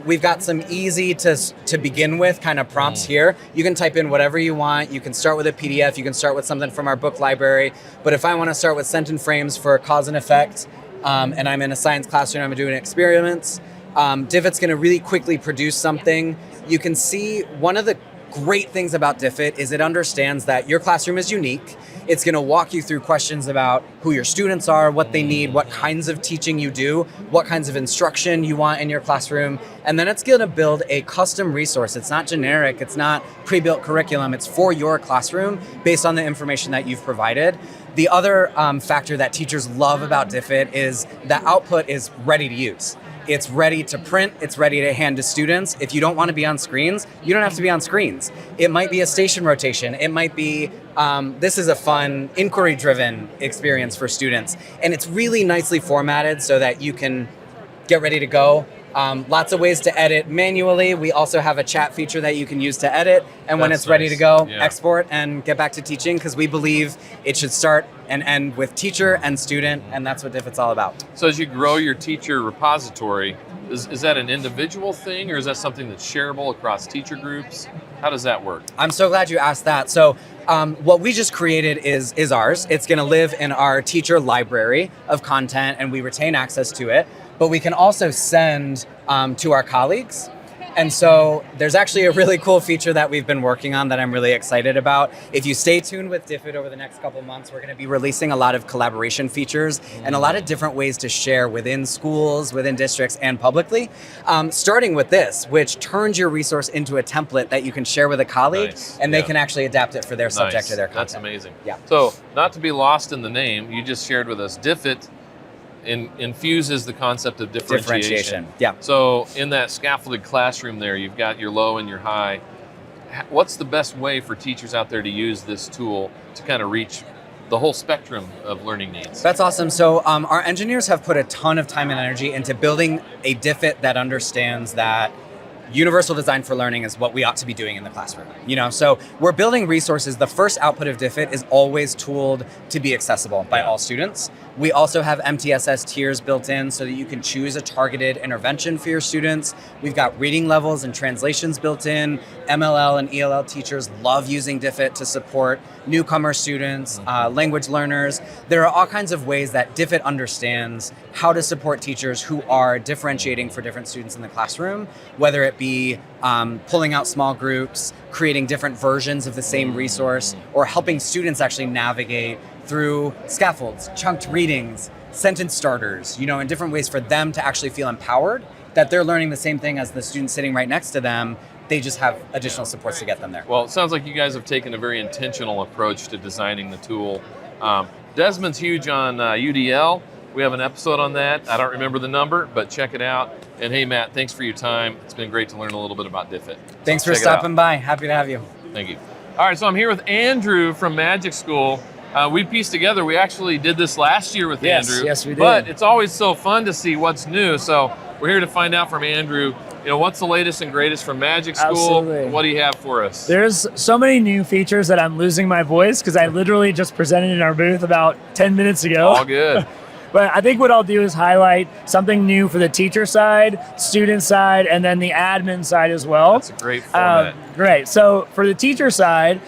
We've got some easy to begin with kind of prompts here. You can type in whatever you want. You can start with a PDF. You can start with something from our book library. But if I want to start with sentence frames for cause and effect, and I'm in a science classroom, I'm doing experiments, Diffit's going to really quickly produce something. You can see one of the great things about Diffit is it understands that your classroom is unique. It's going to walk you through questions about who your students are, what they need, what kinds of teaching you do, what kinds of instruction you want in your classroom. And then it's going to build a custom resource. It's not generic. It's not pre-built curriculum. It's for your classroom based on the information that you've provided. The other factor that teachers love about Diffit is the output is ready to use. It's ready to print, it's ready to hand to students. If you don't want to be on screens, you don't have to be on screens. It might be a station rotation. It might be, this is a fun, inquiry-driven experience for students. And it's really nicely formatted so that you can get ready to go. Lots of ways to edit manually. We also have a chat feature that you can use to edit. And when it's ready to go, export and get back to teaching, because we believe it should start and end with teacher and student, and that's what Diffit's all about. So as you grow your teacher repository, is that an individual thing, or is that something that's shareable across teacher groups? How does that work? I'm so glad you asked that. So what we just created is ours. It's going to live in our teacher library of content, and we retain access to it. But we can also send to our colleagues. And so there's actually a really cool feature that we've been working on that I'm really excited about. If you stay tuned with Diffit over the next couple months, we're going to be releasing a lot of collaboration features and a lot of different ways to share within schools, within districts, and publicly. Starting with this, which turns your resource into a template that you can share with a colleague, and they can actually adapt it for their subject or their content. That's amazing. Yeah. So not to be lost in the name, you just shared with us, Diffit infuses the concept of differentiation. Yeah. So in that scaffolded classroom there, you've got your low and your high. What's the best way for teachers out there to use this tool to kind of reach the whole spectrum of learning needs? That's awesome. So our engineers have put a ton of time and energy into building a Diffit that understands that universal design for learning is what we ought to be doing in the classroom. So we're building resources. The first output of Diffit is always tooled to be accessible by all students. We also have MTSS tiers built in so that you can choose a targeted intervention for your students. We've got reading levels and translations built in. MLL and ELL teachers love using Diffit to support newcomer students, language learners. There are all kinds of ways that Diffit understands how to support teachers who are differentiating for different students in the classroom, whether it be pulling out small groups, creating different versions of the same resource, or helping students actually navigate through scaffolds, chunked readings, sentence starters, in different ways for them to actually feel empowered that they're learning the same thing as the student sitting right next to them, they just have additional supports to get them there. Well, it sounds like you guys have taken a very intentional approach to designing the tool. Desmond's huge on UDL. We have an episode on that. I don't remember the number, but check it out. And hey, Matt, thanks for your time. It's been great to learn a little bit about DFIT. Thanks for stopping by. Happy to have you. Thank you. All right, so I'm here with Andrew from Magic School. We pieced together, we actually did this last year with Andrew. Yes, we did. But it's always so fun to see what's new. So we're here to find out from Andrew, what's the latest and greatest from Magic School? Absolutely. What do you have for us? There's so many new features that I'm losing my voice because I literally just presented in our booth about 10 minutes ago. All good. But I think what I'll do is highlight something new for the teacher side, student side, and then the admin side as well. That's a great format. Great. So for the teacher side,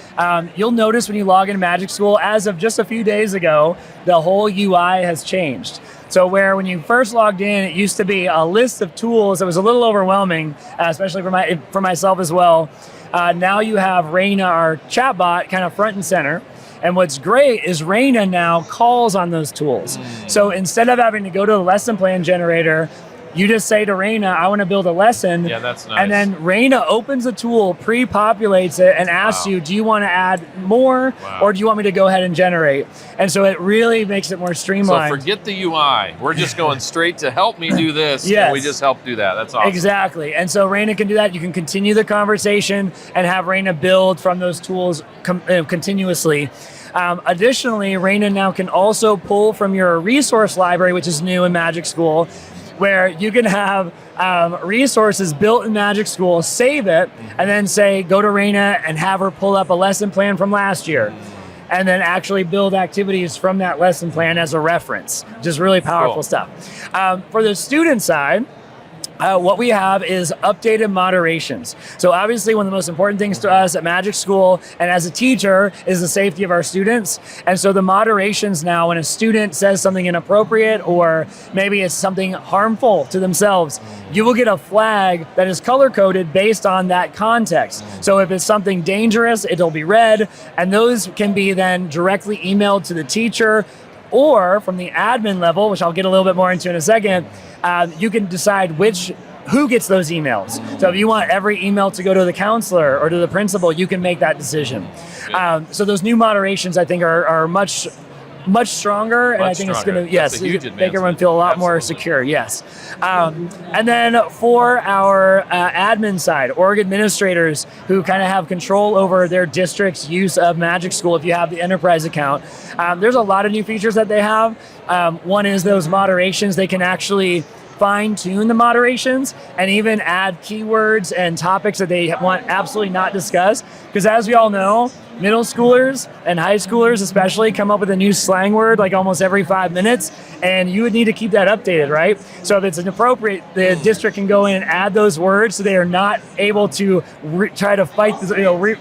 you'll notice when you log into Magic School, as of just a few days ago, the whole UI has changed. So where when you first logged in, it used to be a list of tools that was a little overwhelming, especially for myself as well. Now you have Raina, our chatbot, kind of front and center. And what's great is Raina now calls on those tools. So instead of having to go to the lesson plan generator, you just say to Raina, I want to build a lesson. Yeah, that's nice. And then Raina opens the tool, pre-populates it, and asks you, do you want to add more or do you want me to go ahead and generate? And so it really makes it more streamlined. So forget the UI. We're just going straight to help me do this. Yes. And we just help do that. That's awesome. Exactly. And so Raina can do that. You can continue the conversation and have Raina build from those tools continuously. Additionally, Raina now can also pull from your resource library, which is new in Magic School, where you can have resources built in Magic School, save it, and then say, go to Raina and have her pull up a lesson plan from last year. And then actually build activities from that lesson plan as a reference, which is really powerful stuff. For the student side, what we have is updated moderations. So obviously one of the most important things to us at Magic School and as a teacher is the safety of our students. And so the moderations now, when a student says something inappropriate or maybe it's something harmful to themselves, you will get a flag that is color-coded based on that context. So if it's something dangerous, it'll be red, and those can be then directly emailed to the teacher, or from the admin level, which I'll get a little bit more into in a second, you can decide who gets those emails. So if you want every email to go to the counselor or to the principal, you can make that decision. So those new moderations, I think, are much stronger, and I think it's going to make everyone feel a lot more secure. Yes. And then for our admin side, org administrators who kind of have control over their district's use of Magic School, if you have the enterprise account, there's a lot of new features that they have. One is those moderations. They can actually fine-tune the moderations and even add keywords and topics that they want absolutely not discussed. Because as we all know, middle schoolers and high schoolers especially come up with a new slang word like almost every 5 minutes, and you would need to keep that updated, right? So if it's inappropriate, the district can go in and add those words so they are not able to try to fight,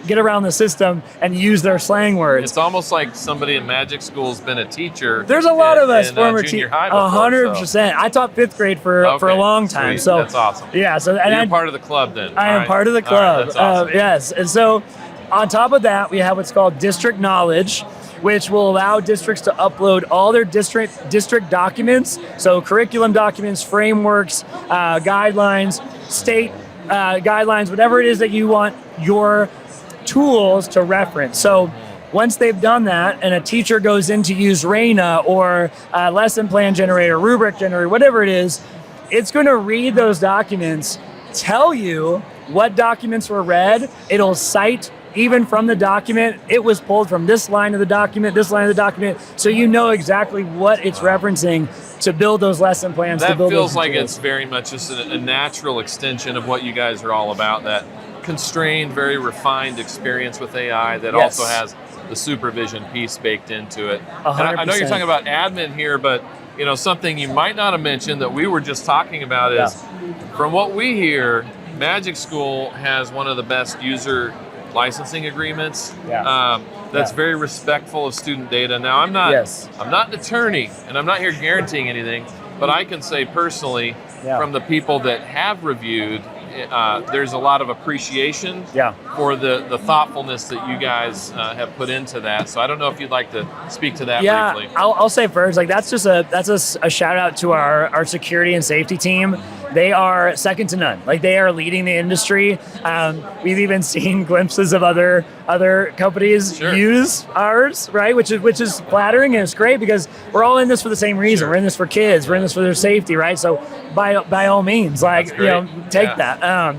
get around the system and use their slang words. It's almost like somebody in Magic School's been a teacher. There's a lot of us former junior teachers. high before, 100%. I taught 5th grade for a long time. Sweet. So that's awesome. Yeah. So and you're part of the club then. I am part of the club. Right, that's awesome. Yes. And so on top of that, we have what's called district knowledge, which will allow districts to upload all their district documents, so curriculum documents, frameworks, guidelines, state guidelines, whatever it is that you want your tools to reference. So once they've done that and a teacher goes in to use Raina or lesson plan generator, rubric generator, whatever it is, it's going to read those documents, tell you what documents were read. It'll cite even from the document, it was pulled from this line of the document, this line of the document, so you know exactly what it's referencing to build those lesson plans. That to build feels those like tools. it's very much just a natural extension of what you guys are all about, that constrained, very refined experience with AI that also has the supervision piece baked into it. And I know you're talking about admin here, but something you might not have mentioned that we were just talking about is, from what we hear, Magic School has one of the best user licensing agreements. That's very respectful of student data. Now, I'm not an attorney, and I'm not here guaranteeing anything, but I can say personally, from the people that have reviewed, there's a lot of appreciation for the thoughtfulness that you guys have put into that. So I don't know if you'd like to speak to that briefly. I'll say first, that's a shout out to our security and safety team. they are second to none. Like they are leading the industry. We've even seen glimpses of other companies use ours, right? Which is flattering, and it's great because we're all in this for the same reason. We're in this for kids. We're in this for their safety, right? So by all means, like take that.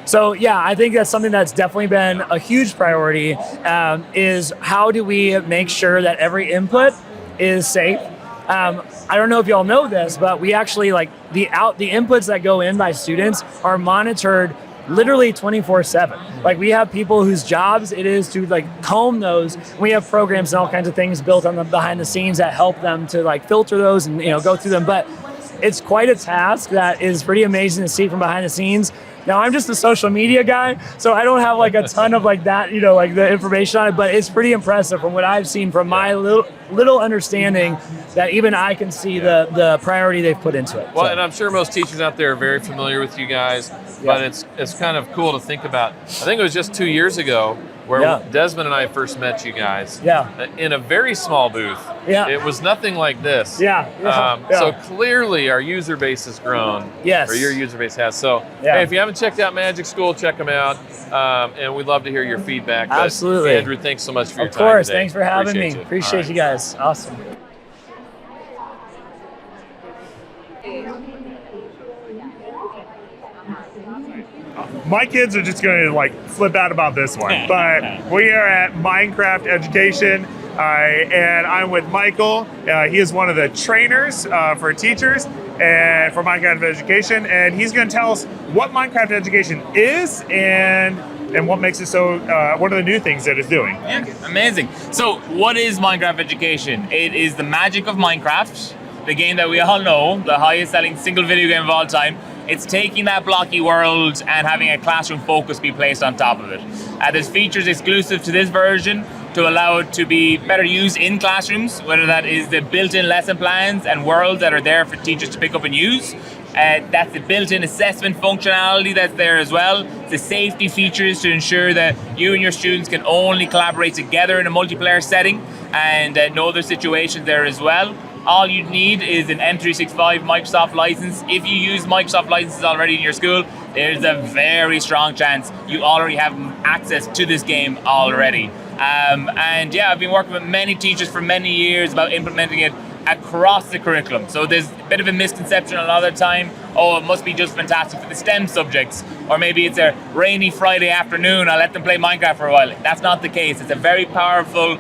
So yeah, I think that's something that's definitely been a huge priority. Is how do we make sure that every input is safe? I don't know if y'all know this, but we actually like the inputs that go in by students are monitored literally 24/7. Like we have people whose jobs it is to like comb those. We have programs and all kinds of things built on the behind the scenes that help them to like filter those and go through them. But it's quite a task that is pretty amazing to see from behind the scenes. Now I'm just a social media guy, so I don't have like a ton of like that, like the information on it, but it's pretty impressive from what I've seen from my little understanding that even I can see the priority they've put into it. Well, and I'm sure most teachers out there are very familiar with you guys, but it's kind of cool to think about. I think it was just 2 years ago where Desmond and I first met you guys in a very small booth. It was nothing like this. So clearly our user base has grown. Or your user base has. So hey, if you haven't checked out Magic School, check them out. And we'd love to hear your feedback. Absolutely. But Andrew, thanks so much for your time. Of course, today. Thanks for having me. It. Appreciate you guys. Awesome. My kids are just going to like flip out about this one, but we are at Minecraft Education, and I'm with Michael. He is one of the trainers for teachers and for Minecraft Education, and he's going to tell us what Minecraft Education is and what makes it so. What are the new things that it's doing? Yeah, amazing. So, what is Minecraft Education? It is the magic of Minecraft, the game that we all know, the highest-selling single video game of all time. It's taking that blocky world and having a classroom focus be placed on top of it. There's features exclusive to this version to allow it to be better used in classrooms, whether that is the built-in lesson plans and worlds that are there for teachers to pick up and use. That's the built-in assessment functionality that's there as well. The safety features to ensure that you and your students can only collaborate together in a multiplayer setting and know their situations there as well. All you need is an M365 Microsoft license. If you use Microsoft licenses already in your school, there's a very strong chance you already have access to this game already. And yeah, I've been working with many teachers for many years about implementing it across the curriculum. So there's a bit of a misconception a lot of the time, it must be just fantastic for the STEM subjects, or maybe it's a rainy Friday afternoon, I'll let them play Minecraft for a while. That's not the case. It's a very powerful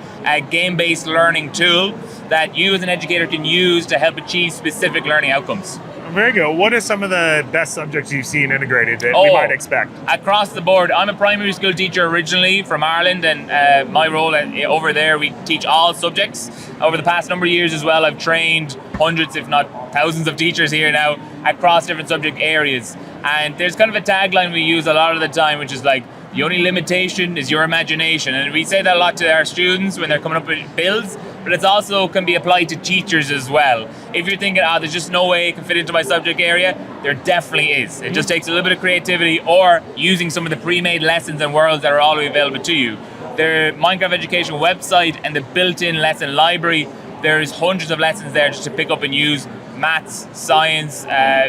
game-based learning tool that you as an educator can use to help achieve specific learning outcomes. Very good. What are some of the best subjects you've seen integrated that we might expect? Across the board. I'm a primary school teacher originally from Ireland, and my role over there, we teach all subjects. Over the past number of years as well, I've trained hundreds, if not thousands of teachers here now across different subject areas. And there's kind of a tagline we use a lot of the time, which is like, the only limitation is your imagination. And we say that a lot to our students when they're coming up with builds, but it also can be applied to teachers as well. If you're thinking, there's just no way it can fit into my subject area, there definitely is. It just takes a little bit of creativity or using some of the pre-made lessons and worlds that are already available to you. The Minecraft Education website and the built-in lesson library, there's hundreds of lessons there just to pick up and use. Maths, science,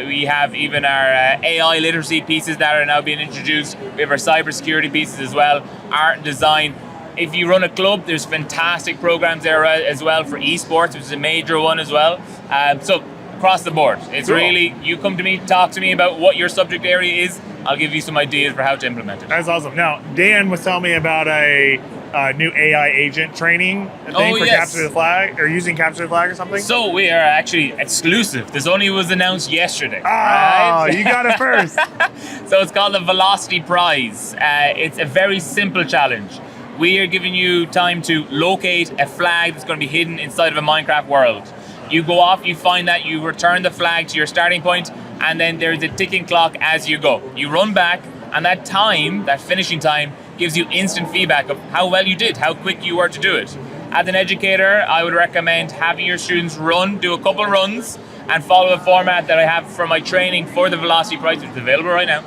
we have even our AI literacy pieces that are now being introduced. We have our cybersecurity pieces as well, art and design. If you run a club, there's fantastic programs there as well for esports, which is a major one as well. So across the board, it's really, you come to me, talk to me about what your subject area is, I'll give you some ideas for how to implement it. That's awesome. Now, Dan was telling me about a new AI agent training thing for Capture the Flag, or using Capture the Flag or something? So we are actually exclusive. This only was announced yesterday. You got it first. So it's called the Velocity Prize. It's a very simple challenge. We are giving you time to locate a flag that's going to be hidden inside of a Minecraft world. You go off, you find that, you return the flag to your starting point, and then there's a ticking clock as you go. You run back, and that time, that finishing time, gives you instant feedback of how well you did, how quick you were to do it. As an educator, I would recommend having your students do a couple runs, and follow a format that I have for my training for the Velocity Prize, which is available right now.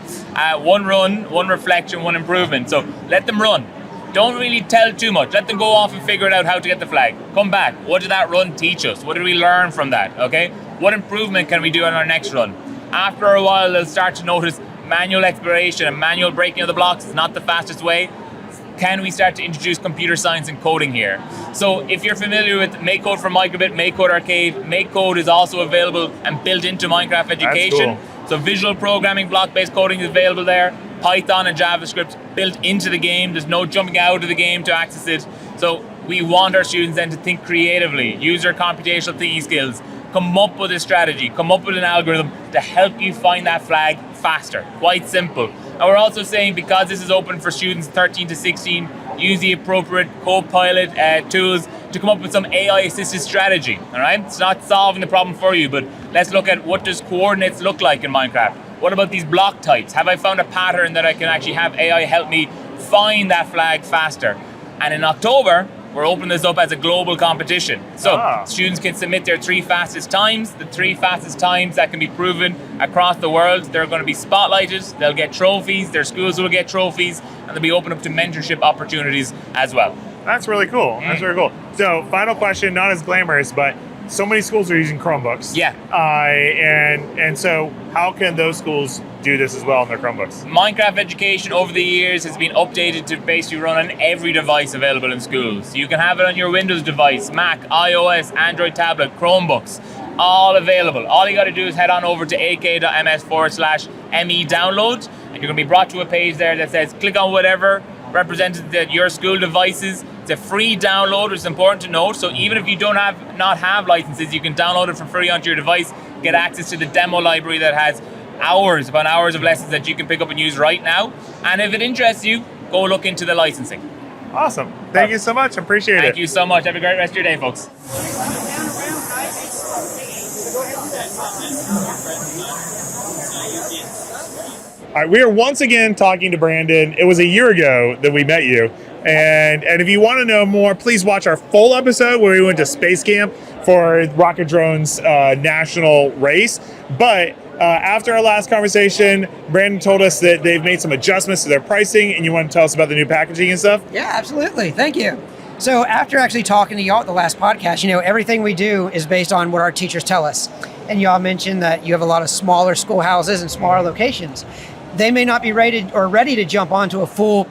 One run, one reflection, one improvement. So let them run. Don't really tell too much. Let them go off and figure it out how to get the flag. Come back. What did that run teach us? What did we learn from that? Okay? What improvement can we do on our next run? After a while, they'll start to notice manual exploration and manual breaking of the blocks is not the fastest way. Can we start to introduce computer science and coding here? So if you're familiar with MakeCode for Microbit, MakeCode Arcade, MakeCode is also available and built into Minecraft Education. So visual programming, block-based coding is available there. Python and JavaScript built into the game. There's no jumping out of the game to access it. So we want our students then to think creatively, use their computational thinking skills, come up with a strategy, come up with an algorithm to help you find that flag faster. Quite simple. And we're also saying, because this is open for students 13 to 16, use the appropriate co-pilot tools to come up with some AI-assisted strategy, all right? It's not solving the problem for you, but let's look at what does coordinates look like in Minecraft. What about these block types? Have I found a pattern that I can actually have AI help me find that flag faster? And in October, we're opening this up as a global competition. So students can submit their 3 fastest times, the 3 fastest times that can be proven across the world. They're going to be spotlighted, they'll get trophies, their schools will get trophies, and they'll be open up to mentorship opportunities as well. That's really cool. That's really cool. So final question, not as glamorous, but so many schools are using Chromebooks. Yeah. And so how can those schools do this as well on their Chromebooks? Minecraft Education over the years has been updated to basically run on every device available in schools. You can have it on your Windows device, Mac, iOS, Android tablet, Chromebooks, all available. All you got to do is head on over to ak.ms/me download, and you're going to be brought to a page there that says click on whatever represented that your school devices. It's a free download, which is important to note. So even if you don't have licenses, you can download it for free onto your device, get access to the demo library that has hours upon hours of lessons that you can pick up and use right now. And if it interests you, go look into the licensing. Awesome. Thank you so much. Appreciate it. Thank you so much. Have a great rest of your day, folks. All right, we are once again talking to Brandon. It was a year ago that we met you. And if you want to know more, please watch our full episode where we went to Space Camp for Rocket Drone's national race. But after our last conversation, Brandon told us that they've made some adjustments to their pricing, and you want to tell us about the new packaging and stuff? Yeah, absolutely. Thank you. So after actually talking to y'all at the last podcast, everything we do is based on what our teachers tell us. And y'all mentioned that you have a lot of smaller schoolhouses and smaller locations. They may not be ready to jump onto a full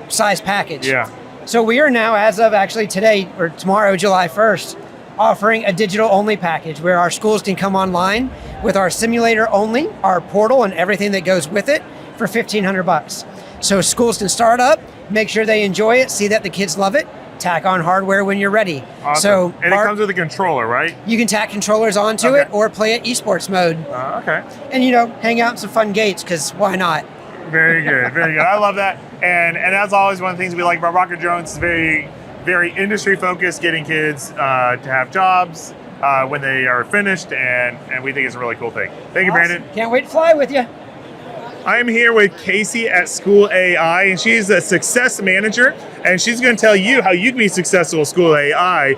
size package. Yeah. So we are now, as of actually today or tomorrow, July 1st, offering a digital only package where our schools can come online with our simulator only, our portal and everything that goes with it for $1,500. So schools can start up, make sure they enjoy it, see that the kids love it, tack on hardware when you're ready. Awesome. So and it comes with a controller, right? You can tack controllers onto it or play it esports mode. Okay. And hang out in some fun gates, because why not? Very good, very good. I love that. And that's always one of the things we like about Rocket Drones. It's very, very industry focused, getting kids to have jobs when they are finished, and we think it's a really cool thing. Thank you, Brandon. Can't wait to fly with you. I am here with Casey at School AI, and she's a success manager, and she's going to tell you how you can be successful at School AI,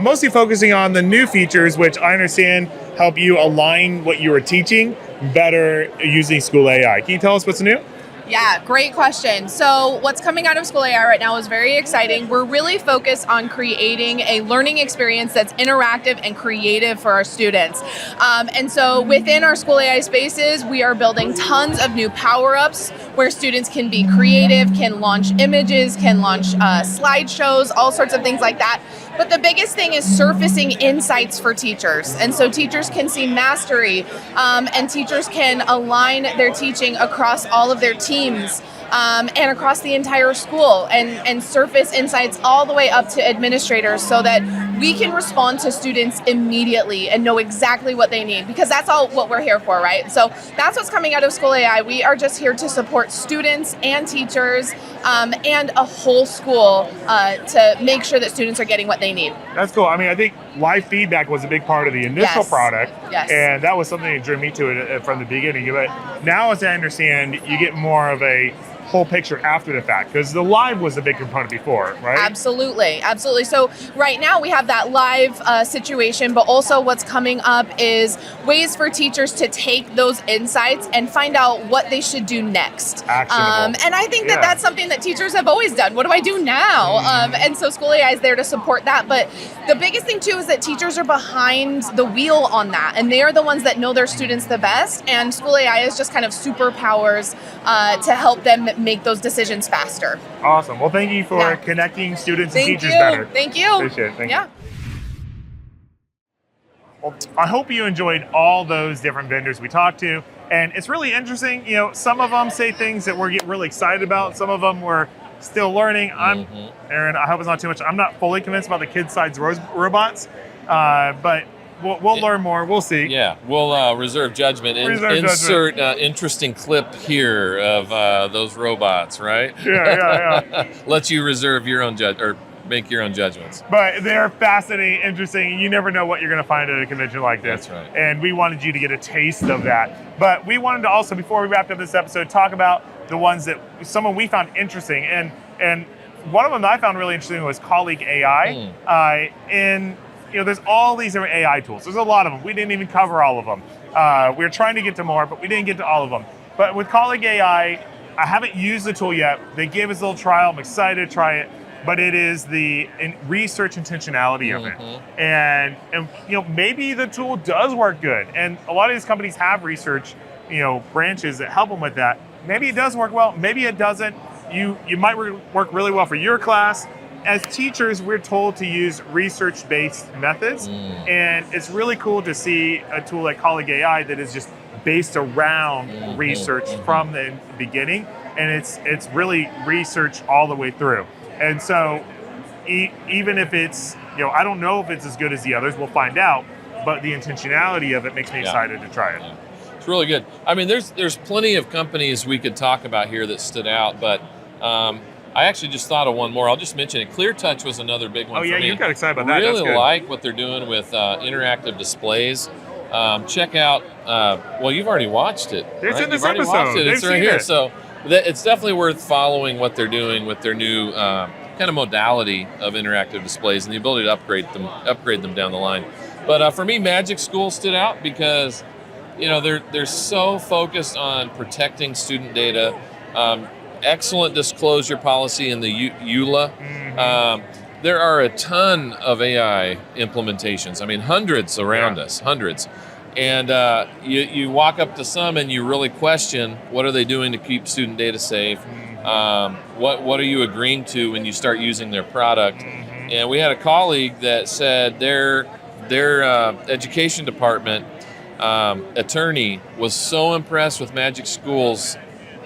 mostly focusing on the new features, which I understand help you align what you are teaching better using School AI. Can you tell us what's new? Yeah, great question. So what's coming out of School AI right now is very exciting. We're really focused on creating a learning experience that's interactive and creative for our students. And so within our School AI spaces, we are building tons of new power-ups where students can be creative, can launch images, can launch slideshows, all sorts of things like that. But the biggest thing is surfacing insights for teachers. And so teachers can see mastery, and teachers can align their teaching across all of their teams and across the entire school, and surface insights all the way up to administrators so that we can respond to students immediately and know exactly what they need, because that's all what we're here for, right? So that's what's coming out of School AI. We are just here to support students and teachers and a whole school to make sure that students are getting what they need. That's cool. I mean, I think live feedback was a big part of the initial product, and that was something that drew me to it from the beginning. But now, as I understand, you get more of a whole picture after the fact? Because the live was a big component before, right? Absolutely. So right now we have that live situation, but also what's coming up is ways for teachers to take those insights and find out what they should do next. Actionable. And I think that that's something that teachers have always done. What do I do now? And so School AI is there to support that. But the biggest thing too is that teachers are behind the wheel on that, and they are the ones that know their students the best. And School AI is just kind of superpowers to help them make those decisions faster. Awesome. Well, thank you for connecting students and teachers better. Thank you. Appreciate it. Thank you. Well, I hope you enjoyed all those different vendors we talked to. And it's really interesting. You know, some of them say things that we're getting really excited about. Some of them we're still learning. Aaron, I hope it's not too much. I'm not fully convinced about the kids-sized robots, but we'll learn more. We'll see. Yeah, we'll reserve judgment. Insert interesting clip here of those robots, right? Yeah. Let you reserve your own or make your own judgments. But they're fascinating, interesting. You never know what you're going to find at a convention like this. That's right. And we wanted you to get a taste of that. But we wanted to also, before we wrapped up this episode, talk about the ones that someone we found interesting. And one of them that I found really interesting was Colleague AI. And there's all these different AI tools. There's a lot of them. We didn't even cover all of them. We were trying to get to more, but we didn't get to all of them. But with Colleague AI, I haven't used the tool yet. They gave us a little trial. I'm excited to try it. But it is the research intentionality of it. And maybe the tool does work good. And a lot of these companies have research, branches that help them with that. Maybe it does work well. Maybe it doesn't. You might work really well for your class. As teachers, we're told to use research-based methods, and it's really cool to see a tool like Colleague AI that is just based around research from the beginning, and it's really research all the way through. And so, even if it's I don't know if it's as good as the others, we'll find out. But the intentionality of it makes me excited to try it. Yeah. It's really good. I mean, there's plenty of companies we could talk about here that stood out, but I actually just thought of one more. I'll just mention it. ClearTouch was another big one for me. You got excited about that. Really That's good. like what they're doing with interactive displays. Check out, you've already watched it. It's right? in this You've already episode. watched it. It's right here. So it's definitely worth following what they're doing with their new kind of modality of interactive displays and the ability to upgrade them down the line. But for me, Magic School stood out because they're so focused on protecting student data. Excellent disclosure policy in the EULA. There are a ton of AI implementations. I mean, hundreds around us, hundreds. And you walk up to some and you really question, what are they doing to keep student data safe? What are you agreeing to when you start using their product? And we had a colleague that said their education department attorney was so impressed with Magic School's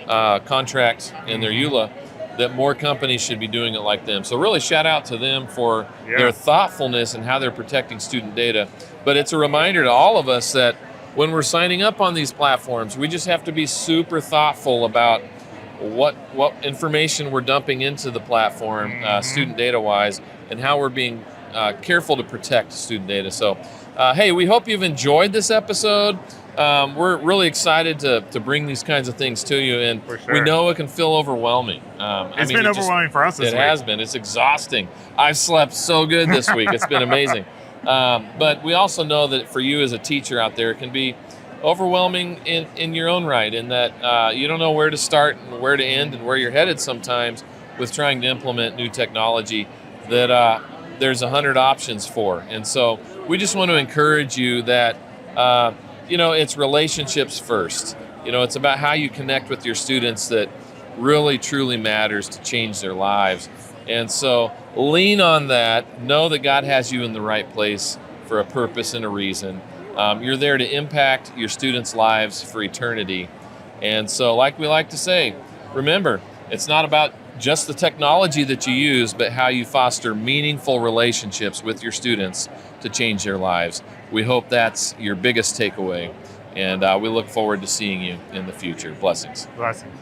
contract in their EULA that more companies should be doing it like them. So really shout out to them for their thoughtfulness and how they're protecting student data. But it's a reminder to all of us that when we're signing up on these platforms, we just have to be super thoughtful about what information we're dumping into the platform, student data wise, and how we're being careful to protect student data. So hey, we hope you've enjoyed this episode. We're really excited to bring these kinds of things to you, and we know it can feel overwhelming. It's been overwhelming for us this week. It has been. It's exhausting. I've slept so good this week. It's been amazing. But we also know that for you as a teacher out there, it can be overwhelming in your own right, in that you don't know where to start and where to end and where you're headed sometimes with trying to implement new technology that there's 100 options for. And so we just want to encourage you that it's relationships first. It's about how you connect with your students that really, truly matters to change their lives. And so lean on that. Know that God has you in the right place for a purpose and a reason. You're there to impact your students' lives for eternity. And so, like we like to say, remember, it's not about just the technology that you use, but how you foster meaningful relationships with your students to change their lives. We hope that's your biggest takeaway, and we look forward to seeing you in the future. Blessings. Blessings.